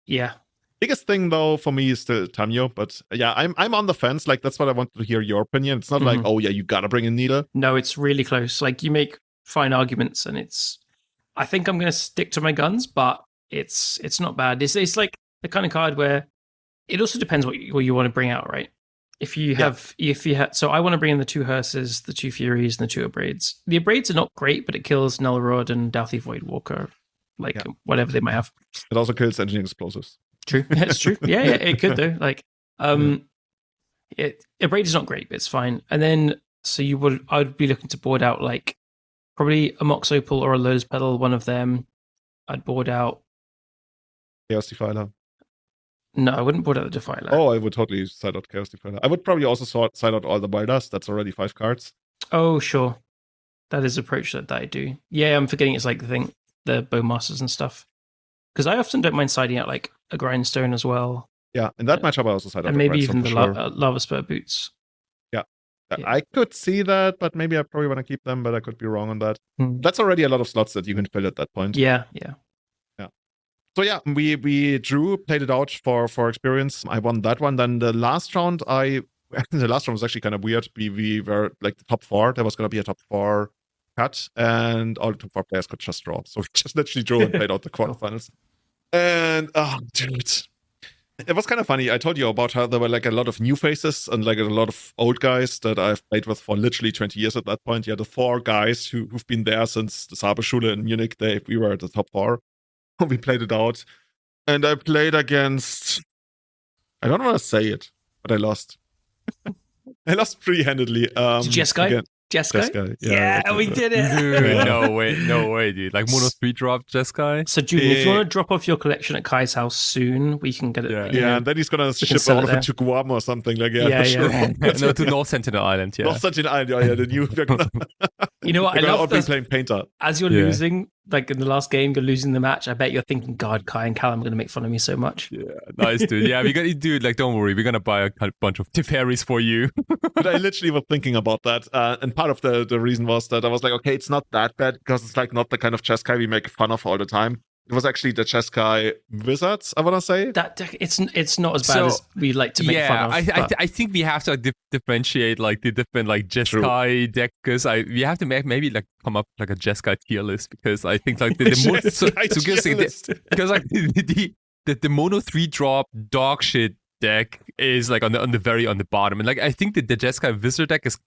Yeah. Biggest thing though for me is still Tamio, but yeah, I'm on the fence. Like, that's what I want to hear your opinion. It's not like, oh yeah, you gotta bring in Needle. No, it's really close. Like, you make fine arguments, and I think I'm gonna stick to my guns, but it's not bad. It's like the kind of card where it also depends what you want to bring out, right? If you have, so I want to bring in the 2 Hearses, the 2 Furies, and the 2 Abrades. The Abrades are not great, but it kills Nullrod and Douthie Voidwalker, whatever they might have. It also kills engineering explosives. True, it's true. Yeah, it could though. Like, Abrade is not great, but it's fine. And then, so I would be looking to board out like probably a Mox Opal or a Lotus Petal, one of them. I'd board out Chaos Defiler. No, I wouldn't board out the Defiler. Oh, I would totally side out Chaos Defiler. I would probably also side out all the Baldars. That's already 5 cards. Oh, sure. That is approach that I do. Yeah, I'm forgetting it's like the Bowmasters and stuff. Because I often don't mind siding out like a Grindstone as well. Yeah, in that matchup I also side out and maybe even the Lava Spur Boots. Yeah. I could see that, but maybe I probably want to keep them, but I could be wrong on that. That's already a lot of slots that you can fill at that point. Yeah. So yeah, we played it out for experience. I won that one. Then the last round, the last round was actually kind of weird. We were like the top 4. There was going to be a top 4 cut, and all the top 4 players could just draw. So we just literally drew and played out the quarterfinals. And oh, dude, it was kind of funny. I told you about how there were like a lot of new faces and like a lot of old guys that I've played with for literally 20 years at that point. Yeah, the 4 guys who've been there since the Saberschule in Munich. We were at the top 4. We played it out, and I played against, I don't want to say it, but I lost. I lost pretty handedly. Jess guy? Jeskai? Yeah, we did it. Dude, no way, dude. Like mono 3 drop Jeskai. So Julian, if you want to drop off your collection at Kai's house soon, we can get it. Yeah, and then he's gonna ship all of it to Guam or something. Like, No, to North Sentinel Islands. Yeah, North Sentinel Island. The new. You know what? I love this. Playing Painter. As you're losing, like in the last game, you're losing the match. I bet you're thinking, God, Kai and Callum are gonna make fun of me so much. Yeah, nice, dude. Yeah, dude. Like, don't worry, we're gonna buy a bunch of Teferis for you. But I literally was thinking about that, and part of the reason was that I was like, okay, it's not that bad because it's like not the kind of Jeskai we make fun of all the time. It was actually the Jeskai Wizards, I want to say. That it's not as bad as we like to make fun of. I think we have to differentiate like the different like Jeskai deck because we have to maybe like come up like a Jeskai tier list because I think like the most because like the mono 3 drop dog shit deck is like on the bottom, and like I think that the Jeskai Wizard deck is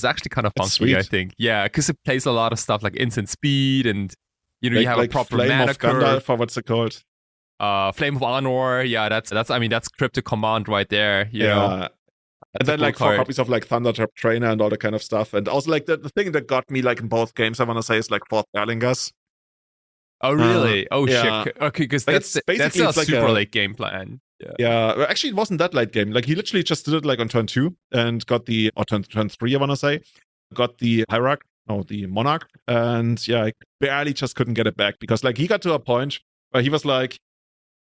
actually kind of funky. I think because it plays a lot of stuff like instant speed and. You know, you have a proper Flame mana of Gandalf, or what's it called? Flame of Honor. Yeah, that's cryptic command right there. You know? And then like 4 copies of like Thundertrap Trainer and all that kind of stuff. And also like the thing that got me like in both games, I want to say, is like 4 Erlingers. Oh really? Shit. Okay, because like that's a super late game plan. Yeah. Actually, it wasn't that late game. Like he literally just did it like on turn 2 and got turn 3, I want to say, got the Hierarch. No, the Monarch, and I barely just couldn't get it back because like he got to a point where he was like,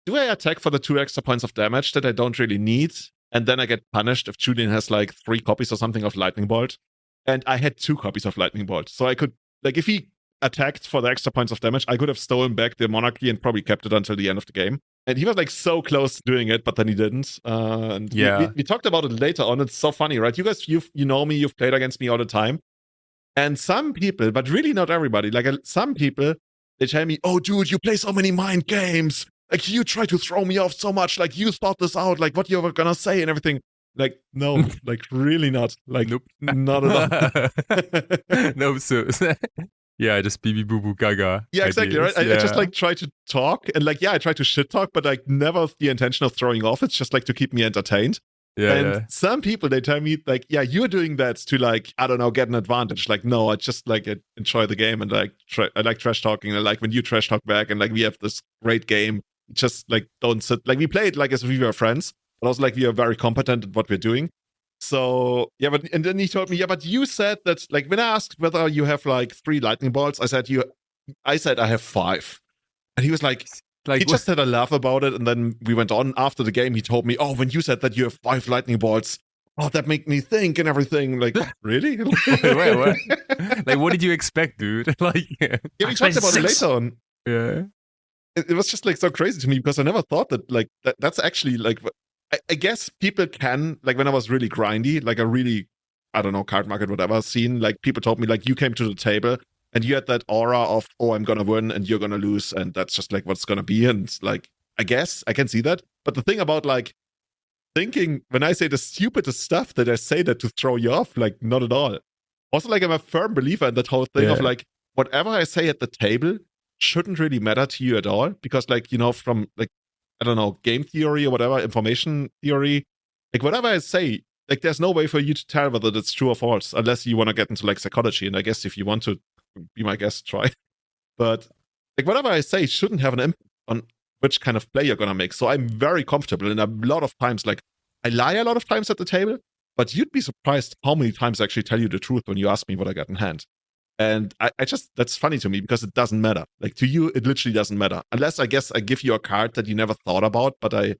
do I attack for the 2 extra points of damage that I don't really need, and then I get punished if Julian has like 3 copies or something of Lightning Bolt, and I had 2 copies of Lightning Bolt, so I could like if he attacked for the extra points of damage, I could have stolen back the Monarchy and probably kept it until the end of the game. And he was like so close to doing it, but then he didn't. And we talked about it later on. It's so funny, right? You guys, you know me, you've played against me all the time. And some people, but really not everybody, like some people, they tell me, oh, dude, you play so many mind games. Like, you try to throw me off so much. Like, you thought this out, like, what you were going to say and everything. Like, no, like, really not. Like, nope. Not at all. No, so, just BB Boo Boo Gaga. Yeah, exactly, right? I just, like, try to talk. And, like, I try to shit talk, but, like, never with the intention of throwing off. It's just, like, to keep me entertained. Some people, they tell me like, you're doing that to like, I don't know, get an advantage. Like, no, I just like enjoy the game and like I like trash talking. And like when you trash talk back and like we have this great game, just like don't sit like we played like as if we were friends, but also like we are very competent at what we're doing. So and then he told me, but you said that like when I asked whether you have like 3 lightning bolts, I said I have 5, and he was like. He just had a laugh about it, and then we went on. After the game, he told me, oh, when you said that you have 5 lightning bolts, oh, that made me think and everything. Like, really? Wait. Like, what did you expect, dude? Like, we talked about it later on. Yeah. It was just like so crazy to me because I never thought that like that's actually like, I guess people can, like when I was really grindy, like a really, I don't know, card market, whatever scene, like people told me like you came to the table and you had that aura of, oh, I'm going to win and you're going to lose. And that's just like what's going to be. And like, I guess I can see that. But the thing about like thinking, when I say the stupidest stuff that I say that to throw you off, like not at all. Also, like I'm a firm believer in that whole thing of like, whatever I say at the table shouldn't really matter to you at all. Because like, you know, from like, I don't know, game theory or whatever, information theory, like whatever I say, like there's no way for you to tell whether that's true or false, unless you want to get into like psychology. And I guess if you want to, be my guest, try. But like whatever I say shouldn't have an impact on which kind of play you're gonna make. So I'm very comfortable, and a lot of times, like I lie a lot of times at the table, but you'd be surprised how many times I actually tell you the truth when you ask me what I got in hand. And I just, that's funny to me because it doesn't matter. Like to you, it literally doesn't matter. Unless I guess I give you a card that you never thought about, but I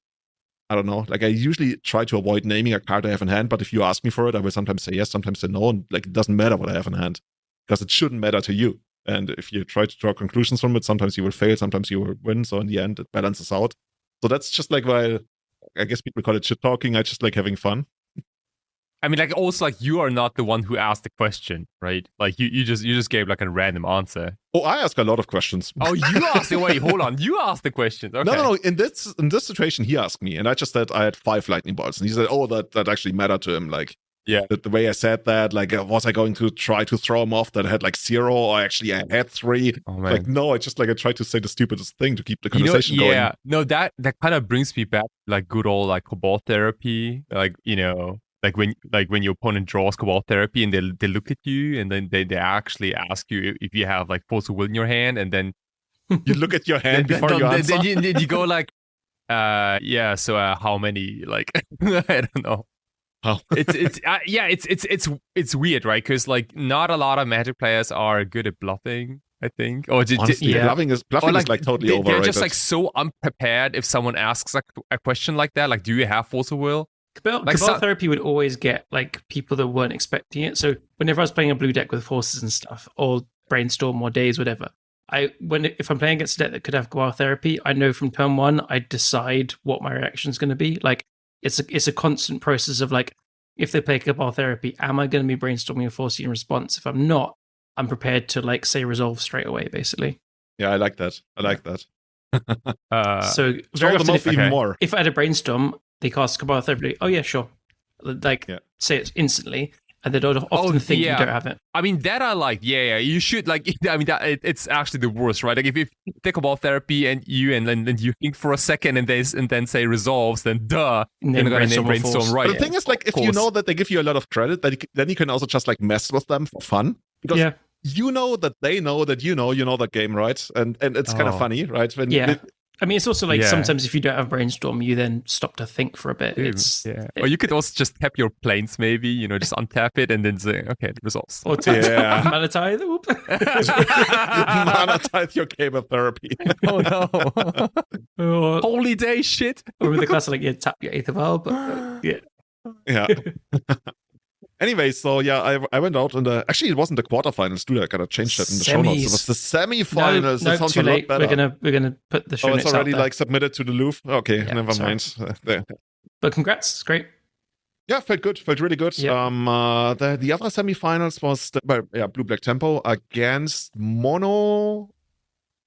don't know. Like I usually try to avoid naming a card I have in hand, but if you ask me for it, I will sometimes say yes, sometimes say no, and like it doesn't matter what I have in hand. Because it shouldn't matter to you. And if you try to draw conclusions from it, sometimes you will fail, sometimes you will win. So in the end, it balances out. So that's just like why I guess people call it shit talking. I just like having fun. I mean, like also like you are not the one who asked the question, right? Like you just gave like a random answer. Oh, I ask a lot of questions. Oh, you asked it. Wait, hold on. You asked the questions. Okay. No. In this situation, he asked me, and I just said I had 5 lightning bolts, and he said, "Oh, that actually mattered to him." Like. Yeah, the way I said that, like, was I going to try to throw him off that I had like 0, or actually I had 3? Oh, man. Like, no, I tried to say the stupidest thing to keep the conversation going. Yeah, no, that kind of brings me back like good old like cobalt therapy, like, you know, when your opponent draws Cabal Therapy and they look at you and then they actually ask you if you have like Force of Will in your hand, and then you look at your hand before you answer. Then you go like, so how many? Like I don't know. Oh. It's weird, right? Because like not a lot of Magic players are good at bluffing, I think. Or honestly, bluffing is like totally overrated. They're just like so unprepared if someone asks like a question like that. Like, do you have Force of Will? Cabal Therapy would always get like people that weren't expecting it. So whenever I was playing a blue deck with forces and stuff, or Brainstorm or Days, whatever, if I'm playing against a deck that could have Cabal Therapy, I know from turn one I decide what my reaction is going to be. Like it's a constant process of like, if they play Cabal Therapy, am I going to be brainstorming a force in response? If I'm not, I'm prepared to like say resolve straight away, basically. Yeah, I like that. So very often, even more. If I had a brainstorm, they cast Cabal Therapy. Oh yeah, sure. Like say it instantly, and they don't often think you don't have it. I mean that I like. Yeah. You should like. I mean it's actually the worst, right? Like if you take Cabal Therapy and then you think for a second and then say resolves, then duh, you're gonna name brainstorm, right? But the thing is, like, if you know that they give you a lot of credit, then you can also just like mess with them for fun, because you know that they know that you know the game, right? And it's kind of funny, right? I mean, it's also like sometimes if you don't have brainstorm, you then stop to think for a bit. Or you could also just tap your planes, maybe, just untap it and then say, okay, it resolves. Or mana tithe. Mana tithe your Cabal Therapy. Oh no. Holy day shit. Or with the class like, tap your Aether Vial, but Yeah. Anyway, so I went out actually it wasn't the quarterfinals, dude. I gotta change that in the show notes. It was the semifinals. No, that sounds too a lot late. better. We're gonna put the show notes it's already out there. like submitted to the Louvre. Okay, never mind. But congrats, it's great. Yeah, felt really good. Yep. The other semifinals was Blue Black Tempo against Mono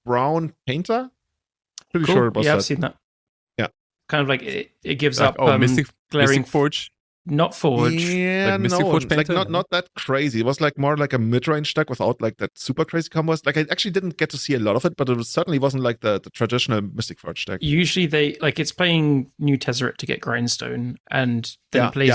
Brown Painter. Pretty sure it was I've seen that. Yeah, kind of like it gives up Mystic Forge. Not Forge. Yeah, like Forge Painter? Like not that crazy. It was like more like a mid-range deck without like that super crazy combos. Like I actually didn't get to see a lot of it, but it certainly wasn't like the traditional Mystic Forge deck. Usually they it's playing New Tezzeret to get Grindstone, and then plays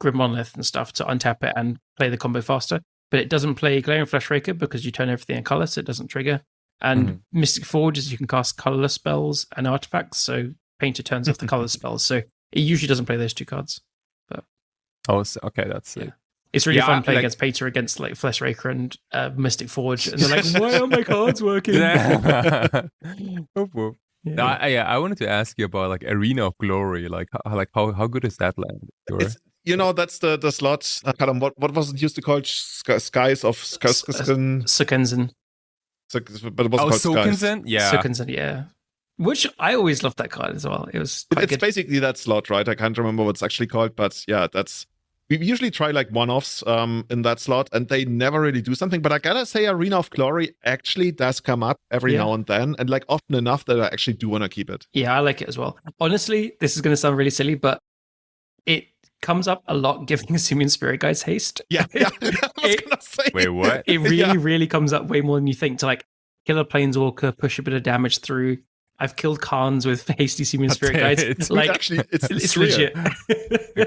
Grim Monolith and stuff to untap it and play the combo faster. But it doesn't play Glaring Fleshraker because you turn everything in color, so it doesn't trigger. And Mystic Forge is you can cast colorless spells and artifacts, so Painter turns off the colorless spells. So it usually doesn't play those two cards. Okay, that's it. It's really fun playing against Painter, against like Fleshraker and Mystic Forge, and they're like, "Why are my cards working?" I wanted to ask you about like Arena of Glory. Like how good is that land? That's the slot. Callum, what was it used to call? Skies of Sukenzen. But it was called Sukenzen? Yeah. Sukenzen, yeah. Which I always loved that card as well. It's basically that slot, right? I can't remember what it's actually called, but yeah, we usually try like one-offs in that slot, and they never really do something. But I gotta say, Arena of Glory actually does come up every now and then, and like often enough that I actually do want to keep it. Yeah, I like it as well. Honestly, this is going to sound really silly, but it comes up a lot giving Simian Spirit Guides haste. Yeah. I was gonna say. Wait, what? It really comes up way more than you think to like kill a Planeswalker, push a bit of damage through. I've killed Khans with hasty Simian Spirit Guides. Like, actually, it's legit.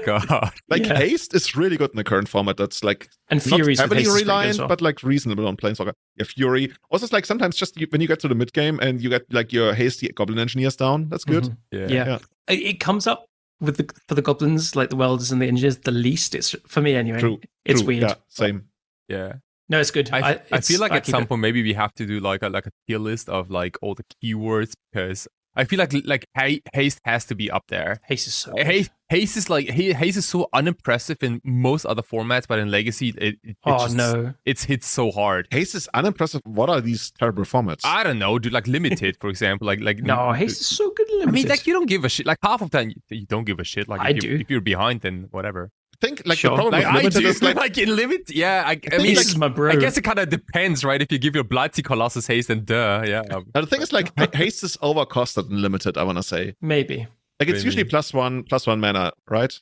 God. Haste is really good in the current format. That's like and Fury's not heavily reliant, well. but like reasonable on Planeswalker. Yeah, Fury. Also, it's like sometimes just when you get to the mid game and you get like your hasty Goblin Engineers down. That's good. Mm-hmm. Yeah. It comes up with for the goblins, like the welders and the engineers, the least. It's for me anyway. True. Weird. Yeah, same. Yeah. No, it's good. I feel like at some point maybe we have to do like a tier list of like all the keywords, because I feel like haste has to be up there. Haste is so haste is so unimpressive in most other formats, but in Legacy it hits so hard. Haste is unimpressive. What are these terrible formats? I don't know, dude. Like limited, for example. Like no, haste is so good. Limited. I mean, like you don't give a shit. Like half of the time you don't give a shit. Like if you're behind, then whatever. I think like the problem with limited is like in limit. Yeah, I mean, this is my bro. I guess it kind of depends, right? If you give your Blightsea Colossus haste, then yeah. The thing is like haste is overcosted in limited. I want to say maybe like it's usually +1 mana, right?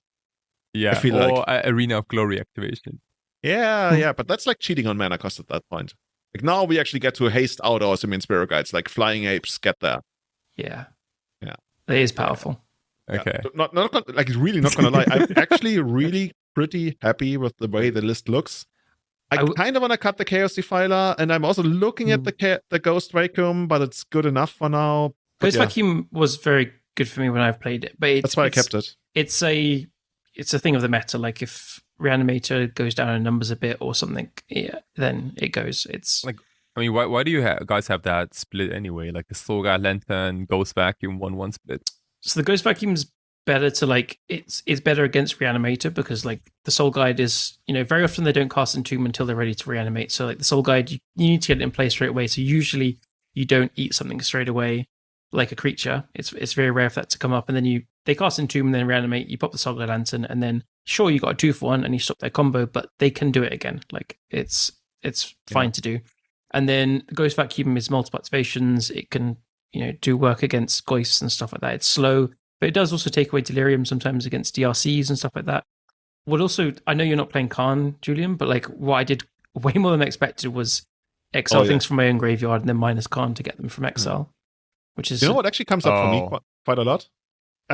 Yeah, I feel or Arena of Glory activation. Yeah, but that's like cheating on mana cost at that point. Like now we actually get to haste out our Simian Spirit Guides, like Flying Apes get there. Yeah, it is powerful. Okay. Not like really not gonna lie. I'm actually really pretty happy with the way the list looks. I kind of want to cut the Chaos Defiler, and I'm also looking at the Ghost Vacuum, but it's good enough for now. Ghost Vacuum was very good for me when I've played it, but that's why I kept it. It's a thing of the meta. Like if Reanimator goes down in numbers a bit or something, then it goes. It's like, I mean, why do you guys have that split anyway? Like the Soul Guard Lantern, Ghost Vacuum, 1/1 split. So the Ghost Vacuum's better to like it's better against Reanimator because like the Soul Guide is, very often they don't cast Entomb until they're ready to reanimate. So like the Soul Guide, you need to get it in place straight away. So usually you don't eat something straight away like a creature. It's very rare for that to come up, and then they cast Entomb and then reanimate. You pop the Soul Guide Lantern, and then sure you got a 2-for-1 and you stop their combo, but they can do it again. Like it's fine to do. And then the Ghost Vacuum is multiple activations. It can do work against Ghosts and stuff like that. It's slow. But it does also take away Delirium sometimes against DRCs and stuff like that. What also, I know you're not playing Khan, Julian, but like what I did way more than I expected was exile things from my own graveyard and then minus Khan to get them from exile, which is... what actually comes up for me quite a lot?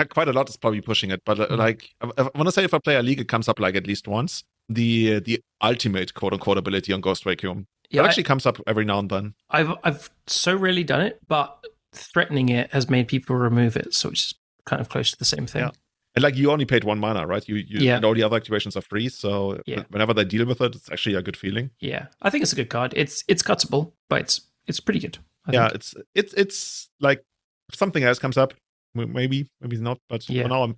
Quite a lot is probably pushing it, but like, I want to say if I play a league, it comes up like at least once. The ultimate quote-unquote ability on Ghost Vacuum. Yeah, it actually comes up every now and then. I've so rarely done it, but threatening it has made people remove it, so it's kind of close to the same thing. Yeah. And like you only paid 1 mana, right? And all the other activations are free, so whenever they deal with it, it's actually a good feeling. Yeah, I think it's a good card. It's cuttable, but it's pretty good. I think. It's like if something else comes up, maybe not, but for now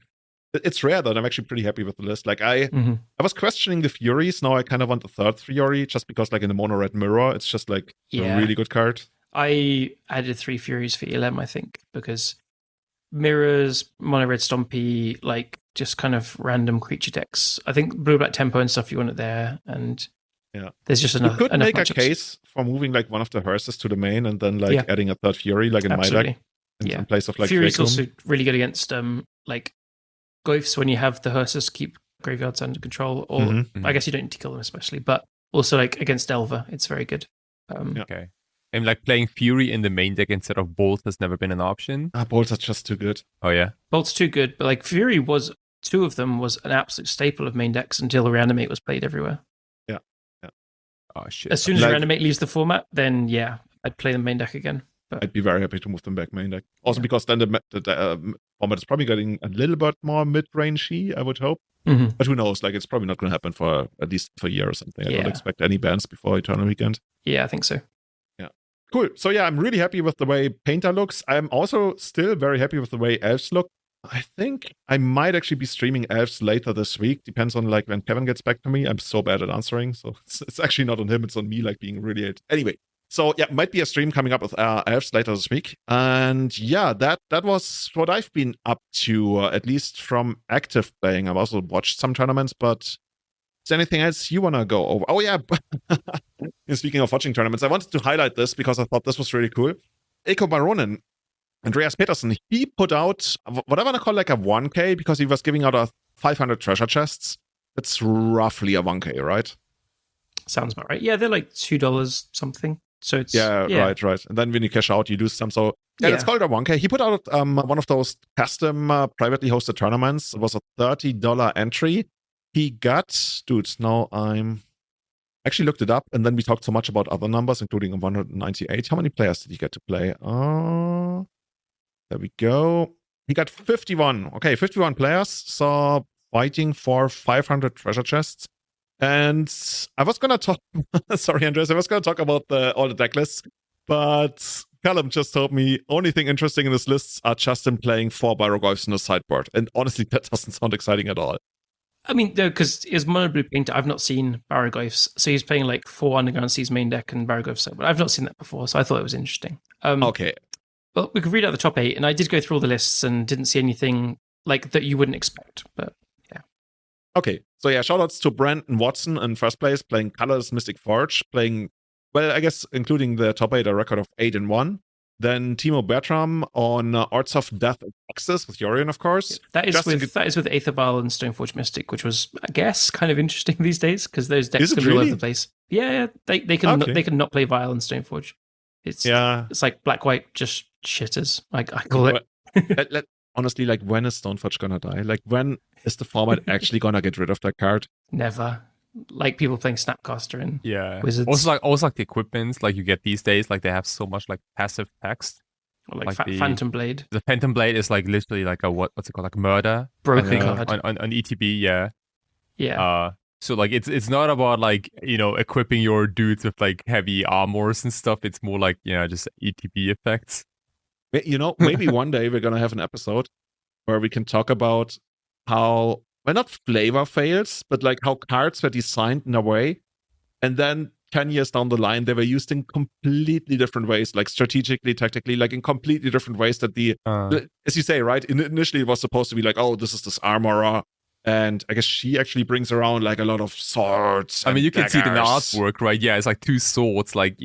it's rare that I'm actually pretty happy with the list. Like I was questioning the Furies. Now I kind of want the third Fury just because like in the mono red mirror, it's just like a really good card. I added 3 Furies for ELM, I think, because mirrors, mono red stompy, like just kind of random creature decks. I think blue black tempo and stuff you want it there, and there's just enough. You could make matchups. A case for moving like one of the hearses to the main and then like adding a third Fury like in my deck in place of like Fury's also really good against like Goifs when you have the hearses keep graveyards under control, or I guess you don't need to kill them especially, but also like against Delver, it's very good. Okay. And like playing Fury in the main deck instead of Bolt has never been an option. Bolts are just too good. Oh yeah, Bolt's too good, but like Fury was 2 of them was an absolute staple of main decks until Reanimate was played everywhere. Yeah. Oh shit. As soon as Reanimate leaves the format, then I'd play the main deck again. But I'd be very happy to move them back main deck. Also because then the format is probably getting a little bit more mid-rangey, I would hope. But who knows? Like it's probably not going to happen for at least for a year or something. I don't expect any bans before Eternal Weekend. Yeah, I think so. Cool. So I'm really happy with the way Painter looks. I'm also still very happy with the way Elves look. I think I might actually be streaming Elves later this week. Depends on like when Kevin gets back to me. I'm so bad at answering, so it's actually not on him. It's on me, like being really. Anyway, so might be a stream coming up with Elves later this week. And that was what I've been up to, at least from active playing. I've also watched some tournaments, but. Is there anything else you want to go over? Oh, yeah. Speaking of watching tournaments, I wanted to highlight this because I thought this was really cool. Ecobaronen, Andreas Peterson, he put out what I want to call like a 1K because he was giving out 500 treasure chests. That's roughly a 1K, right? Sounds about right. Yeah, they're like $2 something. So it's... Right. And then when you cash out, you do some. So it's called a 1K. He put out one of those custom privately hosted tournaments. It was a $30 entry. He got, now I'm actually looked it up, and then we talked so much about other numbers, including 198. How many players did he get to play? There we go. He got 51. Okay, 51 players. So fighting for 500 treasure chests. And I was going to talk, sorry, Andreas, I was going to talk about all the deck lists, but Callum just told me only thing interesting in this list are just him playing 4 Baroglyphs in the sideboard. And honestly, that doesn't sound exciting at all. I mean, no, because his mono blue painter, I've not seen Baroglyphs. So he's playing like 4 Underground Seas main deck and Baroglyphs, but I've not seen that before. So I thought it was interesting. Okay. Well, we could read out the top 8, and I did go through all the lists and didn't see anything like that you wouldn't expect, but yeah. Okay. So shoutouts to Brandon Watson in first place, playing Colors Mystic Forge, playing, well, I guess including the top 8, a record of 8-1. Then Timo Bertram on Arts of Death and Access with Yorion, of course. That is with Aether Vial and Stoneforge Mystic, which was, I guess, kind of interesting these days because those decks can be all over the place. Yeah, they can not play Vial and Stoneforge. It's like black white just shitters. I call it. honestly, like, when is Stoneforge gonna die? Like, when is the format actually gonna get rid of that card? Never. Like people playing Snapcaster and Wizards. Also like the equipments like you get these days, like they have so much like passive text. Or like Phantom Blade. The Phantom Blade is like literally like a what's it called, like murder broken card on ETB. Yeah. So like it's not about like, you know, equipping your dudes with like heavy armors and stuff. It's more like, you know, just ETB effects. You know, maybe one day we're gonna have an episode where we can talk about how, well, not flavor fails, but like how cards were designed in a way, and then 10 years down the line, they were used in completely different ways, like strategically, tactically, like in completely different ways that as you say, right? Initially, it was supposed to be like, oh, this is this armorer. And I guess she actually brings around like a lot of swords. I mean, you can see the daggers. artwork, right? Yeah, it's like 2 swords, like,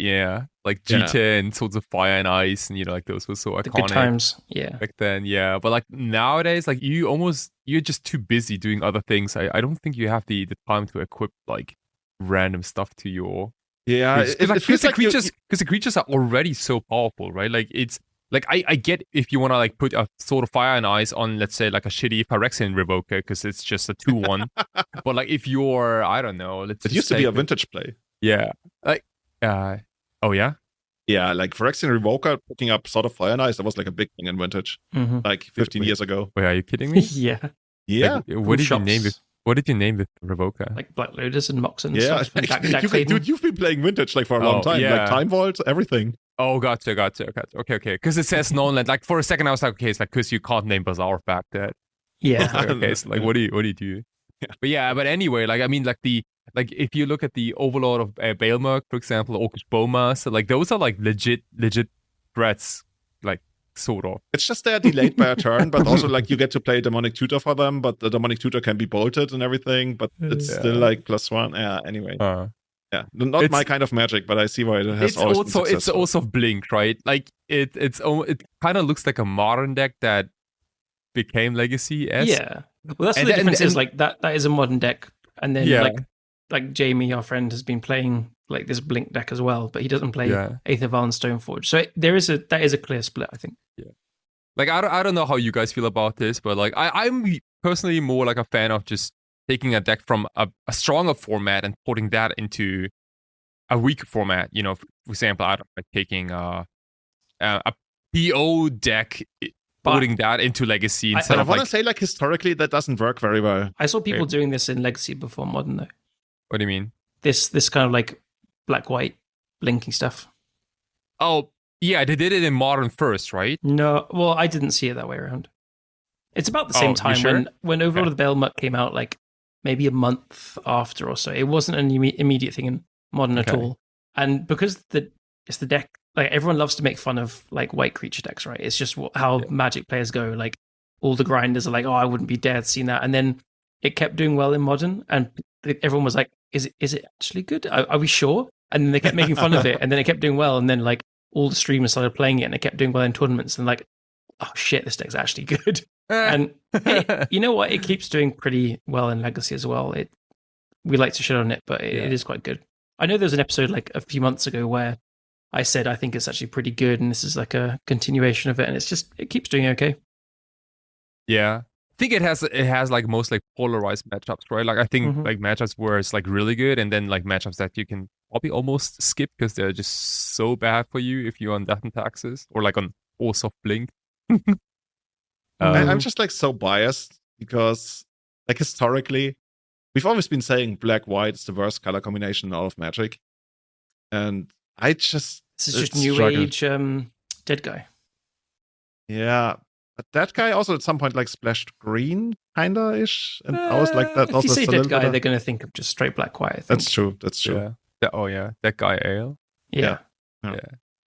like G10, Swords of Fire and Ice, and, you know, like those were so iconic. The good times, back then, yeah. But like nowadays, like you're just too busy doing other things. I don't think you have the time to equip like random stuff to your... Yeah, because the creatures are already so powerful, right? Like it's... Like, I get if you want to, like, put a Sword of Fire and Ice on, let's say, like, a shitty Phyrexian Revoker, because it's just a 2-1. But, like, if you're, I don't know... It used to be a vintage play. Yeah. Like, oh, yeah? Yeah, like, Phyrexian Revoker picking up Sword of Fire and Ice, that was, like, a big thing in vintage. Like, 15 years ago. Wait, are you kidding me? Yeah. Yeah. Like, what did you name it? What did you name the Revoker? Like Black Lotus and Mox and stuff. Yeah. Dude, you've been playing vintage, like, for a long time. Yeah. Like, Time Vault, everything. Oh, gotcha. Okay. Because it says non-land. Like, for a second, I was like, okay, it's like, because you can't name Bazaar back that. Yeah. Like, okay, so, like, what do you do? Yeah. But anyway, like, I mean, like, if you look at the Overlord of Baelmerk, for example, Orcish Bowmaster, like, those are, like, legit threats, like, sort of. It's just they're delayed by a turn, but also, like, you get to play Demonic Tutor for them, but the Demonic Tutor can be bolted and everything, but it's still, like, +1. Yeah, anyway. Yeah, not my kind of magic, but I see why it has always been successful. It's also Blink, right? Like it kind of looks like a modern deck that became Legacy-esque. Yeah, well, that's the difference. Is like that is a modern deck, and then like Jamie, our friend, has been playing like this Blink deck as well, but he doesn't play Aether and Stoneforge. So that is a clear split, I think. Yeah, like I don't know how you guys feel about this, but like I'm personally more like a fan of just taking a deck from a stronger format and putting that into a weaker format. You know, for example, I don't like taking a PO deck, putting that into Legacy instead of. I want to say, like, historically, that doesn't work very well. I saw people doing this in Legacy before Modern, though. What do you mean? This kind of like black-white blinking stuff. Oh, yeah, they did it in Modern first, right? No, well, I didn't see it that way around. It's about the same time when Overlord of the Baelmerk came out, like, maybe a month after or so. It wasn't an immediate thing in Modern at all. And because it's the deck, like, everyone loves to make fun of like white creature decks, right? It's just how Magic players go. Like, all the grinders are like, oh, I wouldn't be dared seeing that. And then it kept doing well in Modern, and everyone was like, is it actually good? Are we sure? And then they kept making fun of it, and then it kept doing well, and then like all the streamers started playing it, and it kept doing well in tournaments, and like, oh shit, this deck's actually good. And you know what? It keeps doing pretty well in Legacy as well. We like to shit on it, but it is quite good. I know there was an episode like a few months ago where I said I think it's actually pretty good, and this is like a continuation of it, and it keeps doing okay. Yeah, I think it has like most like polarized matchups, right? Like I think like matchups where it's like really good, and then like matchups that you can probably almost skip because they're just so bad for you if you're on Death and Taxes or like on Force of Blink. I'm just like so biased because like historically we've always been saying black-white is the worst color combination in all of Magic, and this is just New Age Dead Guy. Yeah, but that guy also at some point like splashed green kinda ish, and I was like that. If you say Dead Guy, they're gonna think of just straight black-white. I think. That's true. Yeah. That guy Ale. Yeah.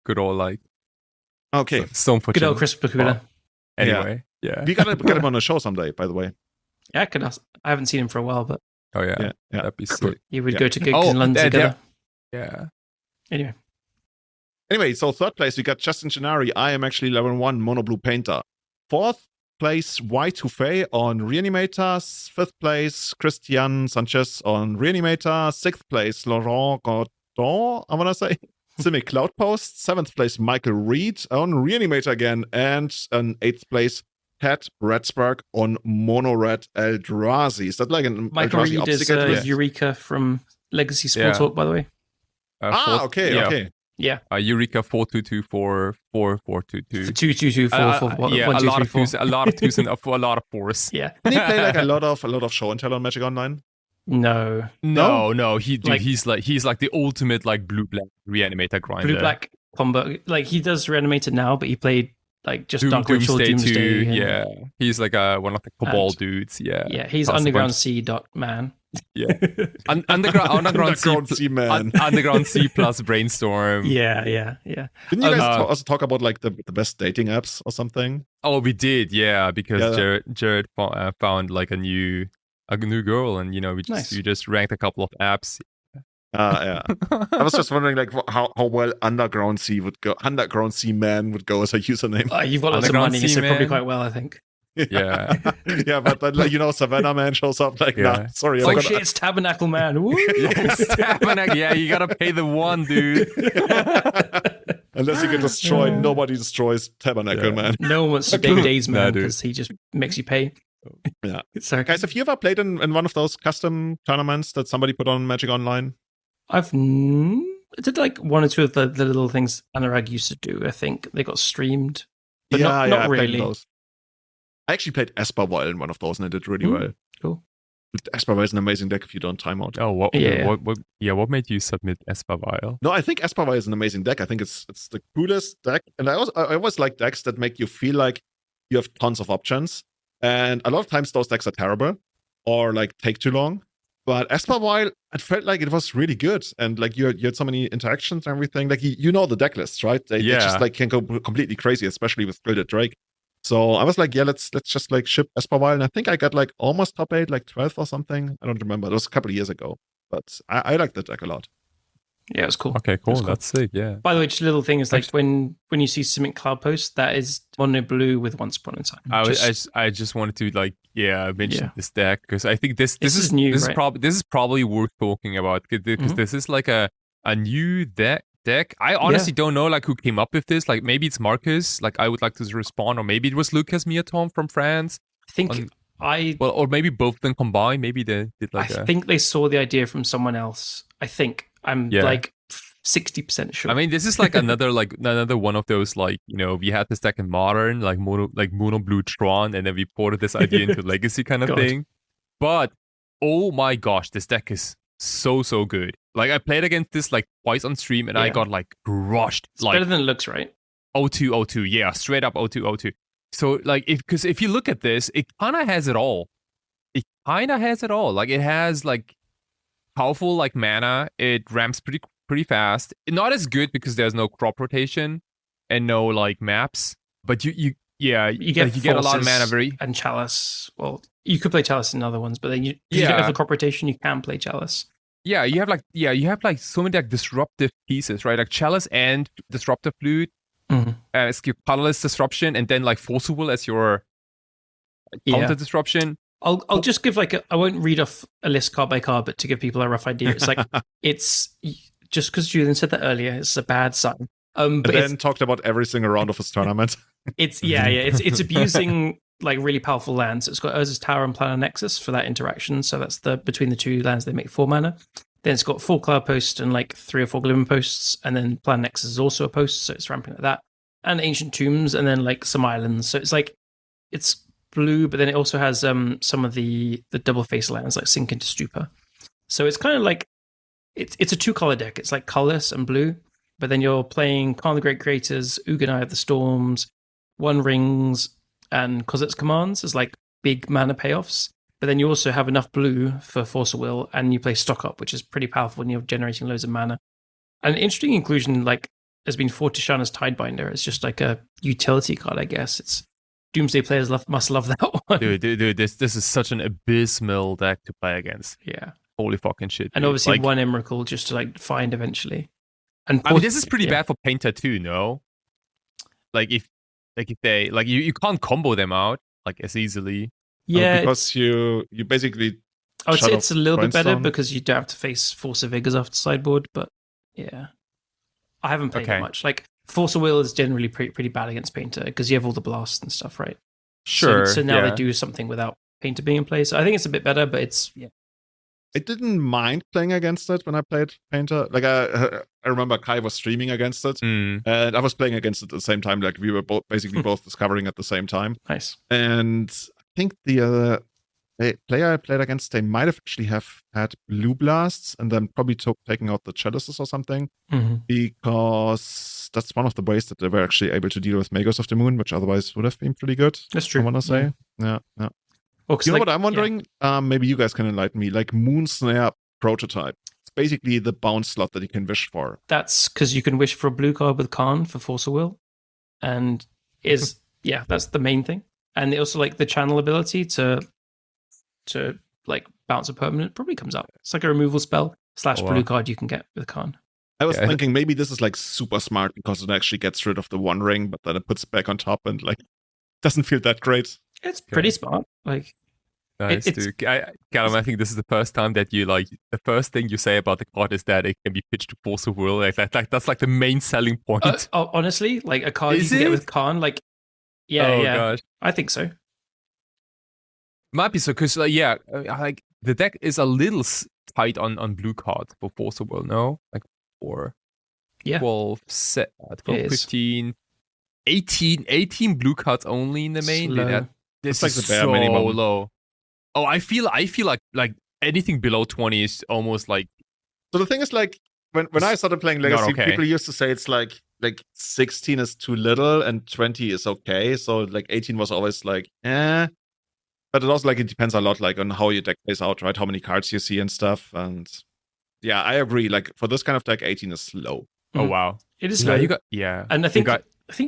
Good old like. Okay. Stoneforge. Good old Chris Bakula. Anyway. Yeah. We gotta get him on the show someday, by the way. Yeah, I haven't seen him for a while, but that'd be sick. You would go to gigs in London together. Yeah. Anyway, so third place we got Justin Gennari. I am actually level 1 mono blue painter. Fourth place White Hufei on Reanimator. Fifth place Christian Sanchez on Reanimator. Sixth place Laurent Godon, I wanna say. Simic Cloud Post. Seventh place Michael Reed on Reanimator again, and an eighth place Cat Redspark on Mono Red Eldrazi. Is that like an Michael Eldrazi Reed is obstacle? Eureka from Legacy Sport Talk, by the way. Okay. Yeah. Eureka 422444422. 222 a lot of twos and a lot of fours. Yeah. Can he play like a lot of show and tell on Magic Online? No. He's like the ultimate like blue-black reanimator grinder. Blue-black combo. Like he does reanimator now, but he played like just Dark Ritual Doomsday Doomsday. 2, yeah. He's like one of the Cabal dudes, yeah. Yeah, he's Underground Sea man. Yeah. Underground Sea man. Underground Sea plus Brainstorm. Yeah. Didn't you guys also talk about like the best dating apps or something? Oh, we did, yeah, because Jared found like a new girl, and we just ranked a couple of apps. Yeah. I was just wondering, like, how well Underground Sea Man would go as a username. You've got lots of money, so probably quite well, I think. Yeah. Yeah, but then, like, Savannah Man shows up, like, nah, sorry. Shit, it's Tabernacle Man. Woo! Yes, Tabernacle. Yeah, you gotta pay the one, dude. Unless you get destroyed, nobody destroys Tabernacle Man. No one wants to date Days Man because he just makes you pay. Yeah. Sorry. Guys, have you ever played in one of those custom tournaments that somebody put on Magic Online? I did like one or two of the little things Anurag used to do. I think they got streamed, but not really. Those. I actually played Esper in one of those, and I did really well. Cool. Esper is an amazing deck if you don't time out. Oh, what made you submit Esper? No, I think Esper is an amazing deck. I think it's the coolest deck, and I always like decks that make you feel like you have tons of options. And a lot of times those decks are terrible or like take too long. But Esper, I felt like it was really good, and like you had so many interactions and everything. Like you know the deck lists, right? They just like can go completely crazy, especially with Gilded Drake. So I was like, yeah, let's just like ship Esper, and I think I got like almost top 8, like 12th or something. I don't remember. It was a couple of years ago, but I like the deck a lot. Yeah, it was cool. Okay, cool. That's sick. Yeah. By the way, just a little thing is like when you see Simic Cloud Post, that is mono blue with Once Upon a Time. I just wanted to mention this deck because I think this is new. This is probably worth talking about because this is like a new deck. I honestly don't know like who came up with this. Like maybe it's Marcus. Like I would like to respond, or maybe it was Lucas Miaton from France. I think or maybe both of them combined. Maybe they did like. I think they saw the idea from someone else. I think I'm like 60% sure. I mean, this is like another one of those like we had this deck in Modern like mono blue Tron, and then we ported this idea into Legacy kind of thing. But oh my gosh, this deck is so good. Like I played against this like twice on stream, and I got like crushed. It's better than it looks, right? 0-2-0-2, yeah, straight up 0-2-0-2. So like if you look at this, it kind of has it all. Like it has like powerful like mana. It ramps pretty fast. Not as good because there's no crop rotation and no like maps. But you get a lot of mana and Chalice. Well, you could play Chalice in other ones, but then you don't have the crop rotation. You can play Chalice. Yeah, you have like so many like disruptive pieces, right? Like Chalice and Disruptive Flute, as your colorless disruption, and then like Force Will as your counter disruption. I'll just give like I won't read off a list card by card, but to give people a rough idea, it's like it's just because Julian said that earlier, it's a bad sign. But then talked about every single round of his tournament. It's it's abusing like really powerful lands. It's got Urza's Tower and Planar Nexus for that interaction. So that's between the two lands they make 4 mana. Then it's got 4 Cloud Posts and like 3 or 4 Glimmer Posts, and then Planar Nexus is also a post, so it's ramping like that. And Ancient Tombs, and then like some islands. So it's like it's blue, but then it also has some of the double face lands like Sink into Stupor. So it's kind of like it's a 2-color deck. It's like colorless and blue, but then you're playing Khan the Great Creators, Ugin of the Storms, One Rings, and Kozzet's Commands as like big mana payoffs. But then you also have enough blue for Force of Will, and you play Stock Up, which is pretty powerful when you're generating loads of mana. An interesting inclusion like has been for Tishana's Tidebinder. It's just like a utility card, I guess. It's Doomsday players must love that one. Dude, this is such an abysmal deck to play against. Yeah. Holy fucking shit. Dude. And obviously like, one Emrakul just to like find eventually. And I mean, this is pretty bad for Painter too, no? Like if they like you can't combo them out like as easily. Yeah, because you basically. I would say it's a little bit better because you don't have to face Force of Vigors off the sideboard, but yeah, I haven't played it much. Like Force of Will is generally pretty bad against Painter because you have all the blasts and stuff, right? Sure. So now they do something without Painter being in play. So I think it's a bit better, but it's I didn't mind playing against it when I played Painter. Like I remember Kai was streaming against it, and I was playing against it at the same time. Like we were basically both discovering at the same time. Nice. And I think the player I played against, they might have actually have had blue blasts and then probably taking out the chalices or something, because that's one of the ways that they were actually able to deal with Magos of the Moon, which otherwise would have been pretty good. That's true. I want to say, yeah. Well, you know what I'm wondering? Maybe you guys can enlighten me. Like Moon Snare prototype. It's basically the bounce slot that you can wish for. That's because you can wish for a blue card with Khan for Force of Will, and that's the main thing. And also like the channel ability to like bounce a permanent probably comes up. It's like a removal spell / blue card you can get with Khan. I was thinking maybe this is like super smart because it actually gets rid of the one ring, but then it puts it back on top and like doesn't feel that great. It's pretty smart. Like nice, dude. Callum, I think this is the first time that you like the first thing you say about the card is that it can be pitched to Force of Will. Like that's like the main selling point. Honestly, like a card you can get with Khan, like gosh. I think so. Might be so because like the deck is a little tight on blue cards for Force of Will. No, like 12, 15, 18 blue cards only in the main. This is like the bare minimum. Low. Oh, I feel like anything below 20 is almost like. So the thing is, like when I started playing Legacy, people used to say it's like 16 is too little and 20 is okay. So like 18 was always like but it also like it depends a lot like on how your deck plays out, right? How many cards you see and stuff. And yeah, I agree. Like for this kind of deck, 18 is low. Oh wow, it is low. And I think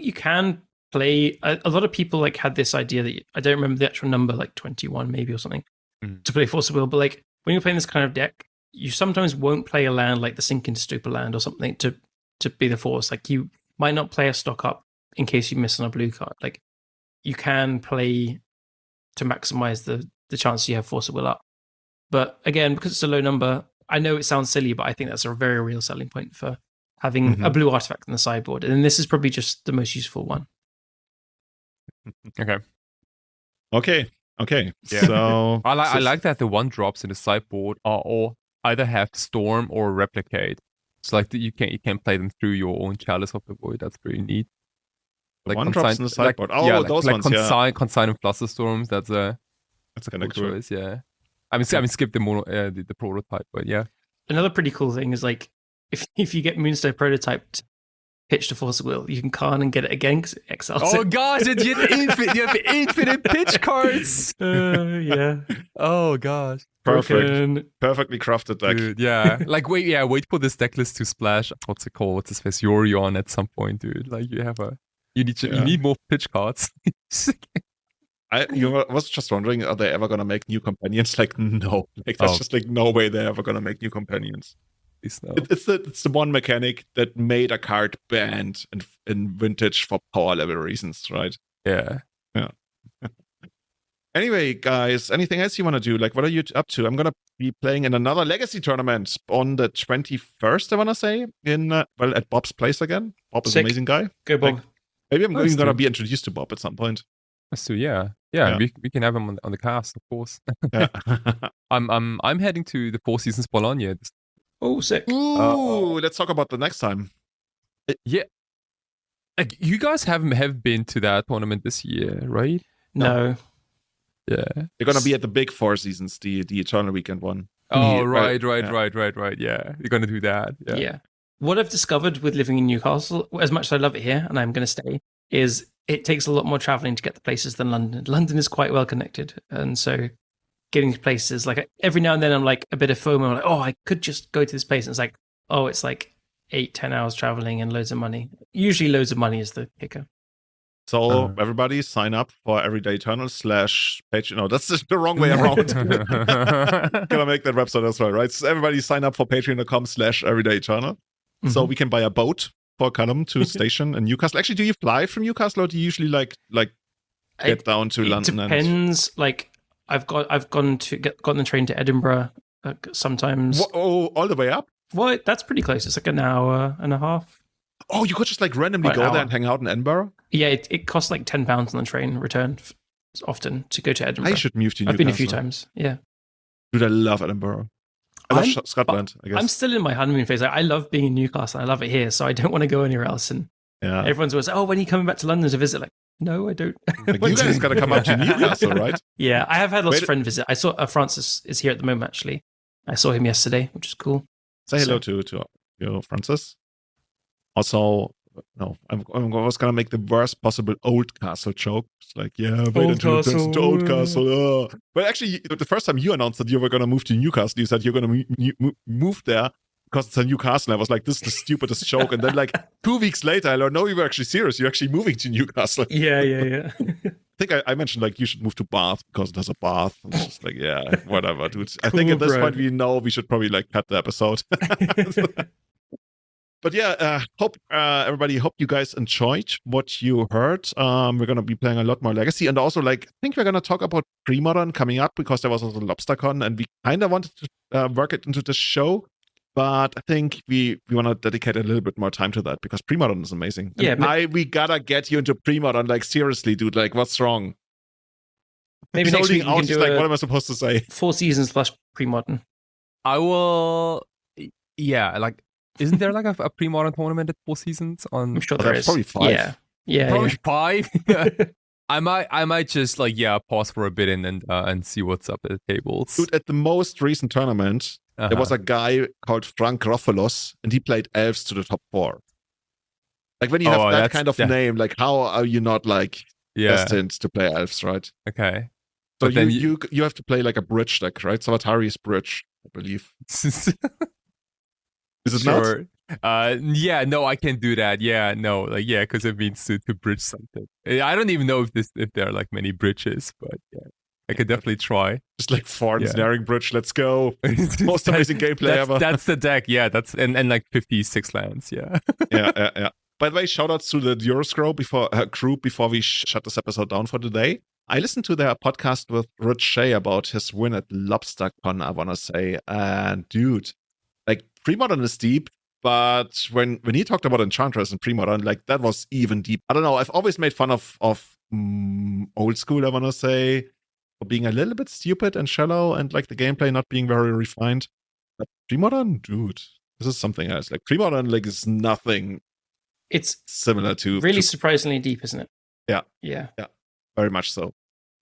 you can play. A lot of people like had this idea that I don't remember the actual number, like 21 maybe or something, to play Force of Will. But like when you're playing this kind of deck, you sometimes won't play a land like the Sinking Stupor land or something to be the force. Like you might not play a stock up in case you miss on a blue card. Like you can play to maximize the chance you have Force of Will up. But again, because it's a low number, I know it sounds silly, but I think that's a very real selling point for having a blue artifact in the sideboard. And this is probably just the most useful one. Okay. Yeah. So I like that the 1-drops in the sideboard are all either have Storm or Replicate. So like you can play them through your own Chalice of the Void. That's pretty neat. Like 1-drops in the sideboard. Those ones. Consign and Flusterstorms. That's kind of cool. Choice, yeah. I mean, skip the prototype, but yeah. Another pretty cool thing is like if you get Moonstone prototype pitch to Force of Will, you can Khan and get it again because it exiles. Oh gosh, you have infinite pitch cards. Yeah. Oh gosh. Perfectly crafted deck. Dude, yeah. Like wait for this deck list to splash. What's it called? What's his face? Yorion at some point, dude. Like you need more pitch cards. I was just wondering, are they ever gonna make new companions? Like no. Like there's just like no way they're ever gonna make new companions. No. It's the one mechanic that made a card banned in Vintage for power level reasons, right? Yeah. Anyway, guys, anything else you want to do? Like, what are you up to? I'm gonna be playing in another Legacy tournament on the 21st. I want to say at Bob's place again. Bob is an amazing guy. Go Bob. Like, maybe I'm even gonna be introduced to Bob at some point. So yeah. We can have him on the cast, of course. Yeah. I'm heading to the Four Seasons Bologna. Oh, sick. Ooh, let's talk about the next time. Yeah. Like, you guys have been to that tournament this year, right? No. Yeah. You're going to be at the big Four Seasons, the Eternal Weekend one. Oh, right. Yeah. You're going to do that. Yeah. What I've discovered with living in Newcastle, as much as I love it here, and I'm going to stay, is it takes a lot more traveling to get to places than London. London is quite well connected. And so getting to places, like every now and then I'm like a bit of FOMO, I'm like, oh, I could just go to this place. And it's like, oh, it's like 8-10 hours traveling and loads of money. Usually loads of money is the kicker. So everybody sign up for Everyday Eternal / Patreon. No, that's just the wrong way around. Gonna make that website as well, right? So everybody sign up for patreon.com / Everyday Eternal. So we can buy a boat for Callum to station in Newcastle. Actually, do you fly from Newcastle or do you usually like get down to London? It depends. Like I've gotten the train to Edinburgh sometimes. All the way up? Well, that's pretty close. It's like an hour and a half. Oh, you could just like randomly go there and hang out in Edinburgh? Yeah, it costs like £10 on the train return. often to go to Edinburgh. I should move to Newcastle. I've been a few times. Yeah. Dude, I love Edinburgh. I love Scotland, I guess. I'm still in my honeymoon phase. I love being in Newcastle. I love it here, so I don't want to go anywhere else. And everyone's always, when are you coming back to London to visit? Like, no, I don't. Like, you guys got to come up to Newcastle, right? Yeah, I have had lots of friends visit. I saw Francis is here at the moment, actually. I saw him yesterday, which is cool. Say hello to Francis. Also, no, I was going to make the worst possible Oldcastle joke. It's like, wait until it turns into Oldcastle. But actually, the first time you announced that you were going to move to Newcastle, you said you're going to move there because it's a Newcastle. I was like, this is the stupidest joke. And then 2 weeks later, I learned, no, you were actually serious. You're actually moving to Newcastle. Yeah. I think I mentioned you should move to Bath because there's a bath. And it's just whatever, dude. I think at this point we know we should probably cut the episode. But hope everybody, hope you guys enjoyed what you heard. We're going to be playing a lot more Legacy. And also, I think we're going to talk about Pre-Modern coming up because there was also LobsterCon and we kind of wanted to work it into the show. But I think we want to dedicate a little bit more time to that because Pre-Modern is amazing. And we got to get you into Pre-Modern. Seriously, dude, what's wrong? Maybe next week out, just what am I supposed to say? 4 seasons plus Pre-Modern. I will, isn't there a Pre-Modern tournament at 4 seasons? I'm sure there is. Probably 5. Yeah. Probably 5. I might just pause for a bit and see what's up at the tables. Dude, at the most recent tournament, there was a guy called Frank Rofalos, and he played elves to the top 4. When you have that kind of name, how are you not destined to play elves, right? Okay. So you have to play a bridge deck, right? Savatari's bridge, I believe. Is it not? No, I can't do that. Yeah, no, because it means to bridge something. I don't even know if there are many bridges, but I could definitely try. Just Ford snaring bridge, let's go. Most amazing gameplay ever. That's the deck, that's and 56 lands, yeah. yeah. By the way, shout outs to the Duros crew before we shut this episode down for today. I listened to their podcast with Rich Shea about his win at LobsterCon, I want to say. And dude, Pre-Modern is deep, but when he talked about Enchantress and Pre-Modern, that was even deep. I don't know, I've always made fun of old school, I want to say, for being a little bit stupid and shallow and the gameplay not being very refined. But Pre-Modern, dude, this is something else. Pre-Modern is nothing. It's similar to really surprisingly deep, isn't it? Yeah, very much so.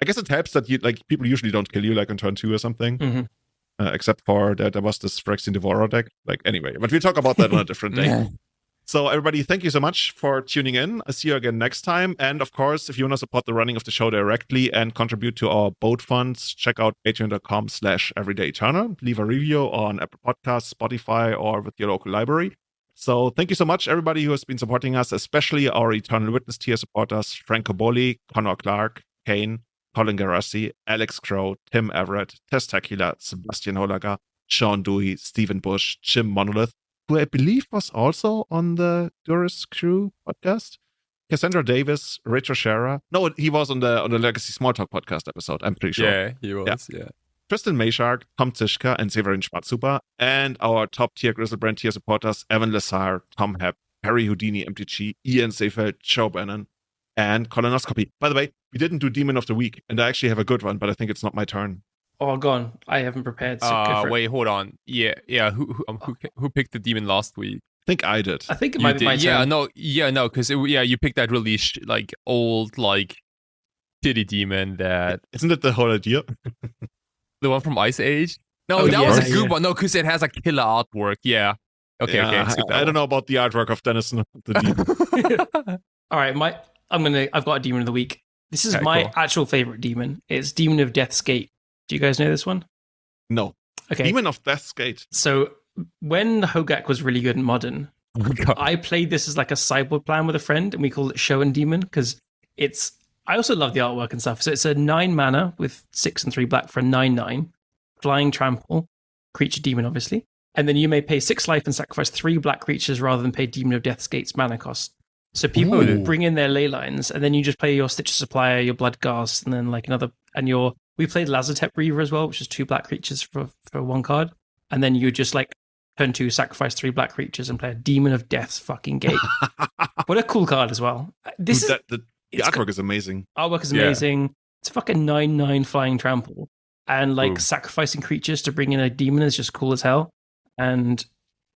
I guess it helps that you people usually don't kill you on turn 2 or something. Mm-hmm. Except for there was this Phyrexian Devourer deck. Anyway, but we'll talk about that on a different day. So everybody, thank you so much for tuning in. I'll see you again next time. And of course, if you want to support the running of the show directly and contribute to our boat funds, check out patreon.com/everydayeternal. Leave a review on Apple Podcasts, Spotify, or with your local library. So thank you so much, everybody who has been supporting us, especially our Eternal Witness tier supporters, Frank Coboli, Connor Clark, Kane, Colin Garassi, Alex Crow, Tim Everett, Testacular, Sebastian Holager, Sean Dewey, Stephen Bush, Jim Monolith, who I believe was also on the Duros Crew podcast, Cassandra Davis, Rachel Scherer. No, he was on the Legacy Small Talk podcast episode, I'm pretty sure. Yeah, he was, yeah. Tristan Mayshark, Tom Zischka, and Severin Schwarzhuber, and our top tier Grizzlebrand tier supporters, Evan Lazar, Tom Hepp, Harry Houdini MTG, Ian Seefeld, Joe Bannon, and Colonoscopy. By the way, we didn't do Demon of the Week, and I actually have a good one, but I think it's not my turn. Oh, go on. I haven't prepared. So wait, hold on. Yeah. Who picked the demon last week? I think I did. I think it might be my turn. No, because you picked that really old shitty demon that. Isn't it the whole idea? The one from Ice Age? No, that was a good one. No, because it has a killer artwork. Yeah. Okay. I don't know about the artwork of Dennison the demon. All right, I've got a demon of the week. This is my actual favorite demon. It's Demon of Death's Gate. Do you guys know this one? No. Okay. Demon of Death's Gate. So when Hogak was really good in Modern, I played this as a sideboard plan with a friend, and we called it Show and Demon because I also love the artwork and stuff. So it's a 9 mana with 6 and 3 black for a 9/9, flying trample, creature demon, obviously. And then you may pay 6 life and sacrifice 3 black creatures rather than pay Demon of Death's Gate's mana cost. So people would bring in their ley lines, and then you just play your Stitcher Supplier, your Bloodghast, and then another. And we played Lazotep Reaver as well, which is 2 black creatures for 1 card. And then you just turn 2, sacrifice 3 black creatures, and play a Demon of Death's fucking Gate. What a cool card as well. The artwork is amazing. Artwork is amazing. It's fucking 9/9 flying trample. And like sacrificing creatures to bring in a demon is just cool as hell. And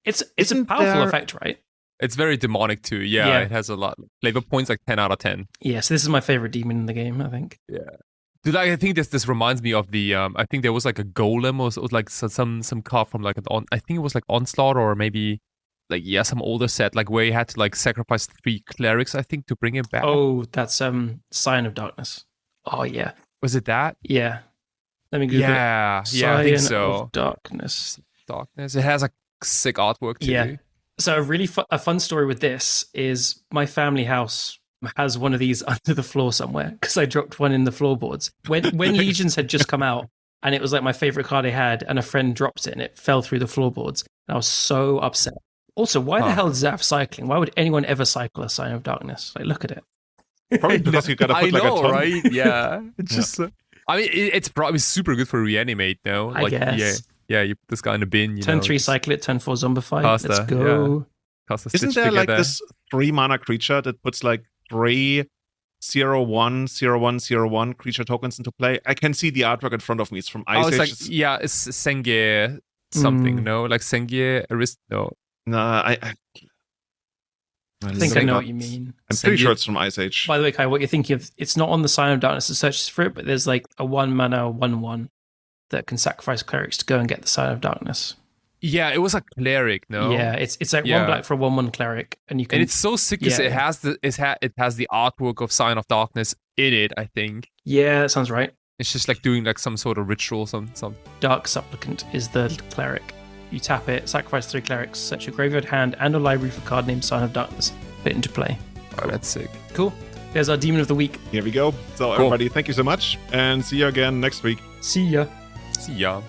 it's a powerful effect, right? It's very demonic too. Yeah, it has a lot. Flavor points like 10 out of 10. Yes, this is my favorite demon in the game, I think. Yeah. Dude, I think this reminds me of the I think there was like a golem or like some card from like I think it was like Onslaught or maybe like some older set like where you had to like sacrifice 3 clerics I think to bring it back. Oh, that's Sign of Darkness. Oh yeah. Was it that? Yeah. Let me Google it. Yeah, I think so. Of Darkness. It has a sick artwork too. Yeah. So a fun story with this is my family house has one of these under the floor somewhere because I dropped one in the floorboards. When Legions had just come out and it was like my favorite card I had and a friend dropped it and it fell through the floorboards. And I was so upset. Also, why the hell is that cycling? Why would anyone ever cycle a Sign of Darkness? Like, look at it. Probably because you gotta put like a ton. Right? Yeah. It's just... I mean, it's probably super good for reanimate, no? I guess. Yeah, you put this guy in a bin. Turn 3, cycle it. Turn 4, zombify. Let's go. Yeah. Isn't there like this 3-mana creature that puts like 3 0/1/0/1/0/1 creature tokens into play? I can see the artwork in front of me. It's from Ice Age. It's Sengye something, no? Like Sengye Arist. No. No, I think I know what you mean. I'm pretty sure it's from Ice Age. By the way, Kai, what you're thinking of, it's not on the Sign of Darkness that searches for it, but there's like a 1-mana 1/1 that can sacrifice clerics to go and get the Sign of Darkness. Yeah, it was a cleric, no? Yeah, it's like 1 black for a 1/1 cleric, and you can. And it's so sick because it has the artwork of Sign of Darkness in it, I think. Yeah, that sounds right. It's just like doing like some sort of ritual, some. Dark Supplicant is the cleric. You tap it, sacrifice 3 clerics, search your graveyard, hand, and a library for card named Sign of Darkness. Put it into play. Oh, that's sick. Cool. There's our Demon of the Week. Here we go. So everybody, thank you so much, and see you again next week. See ya. See ya.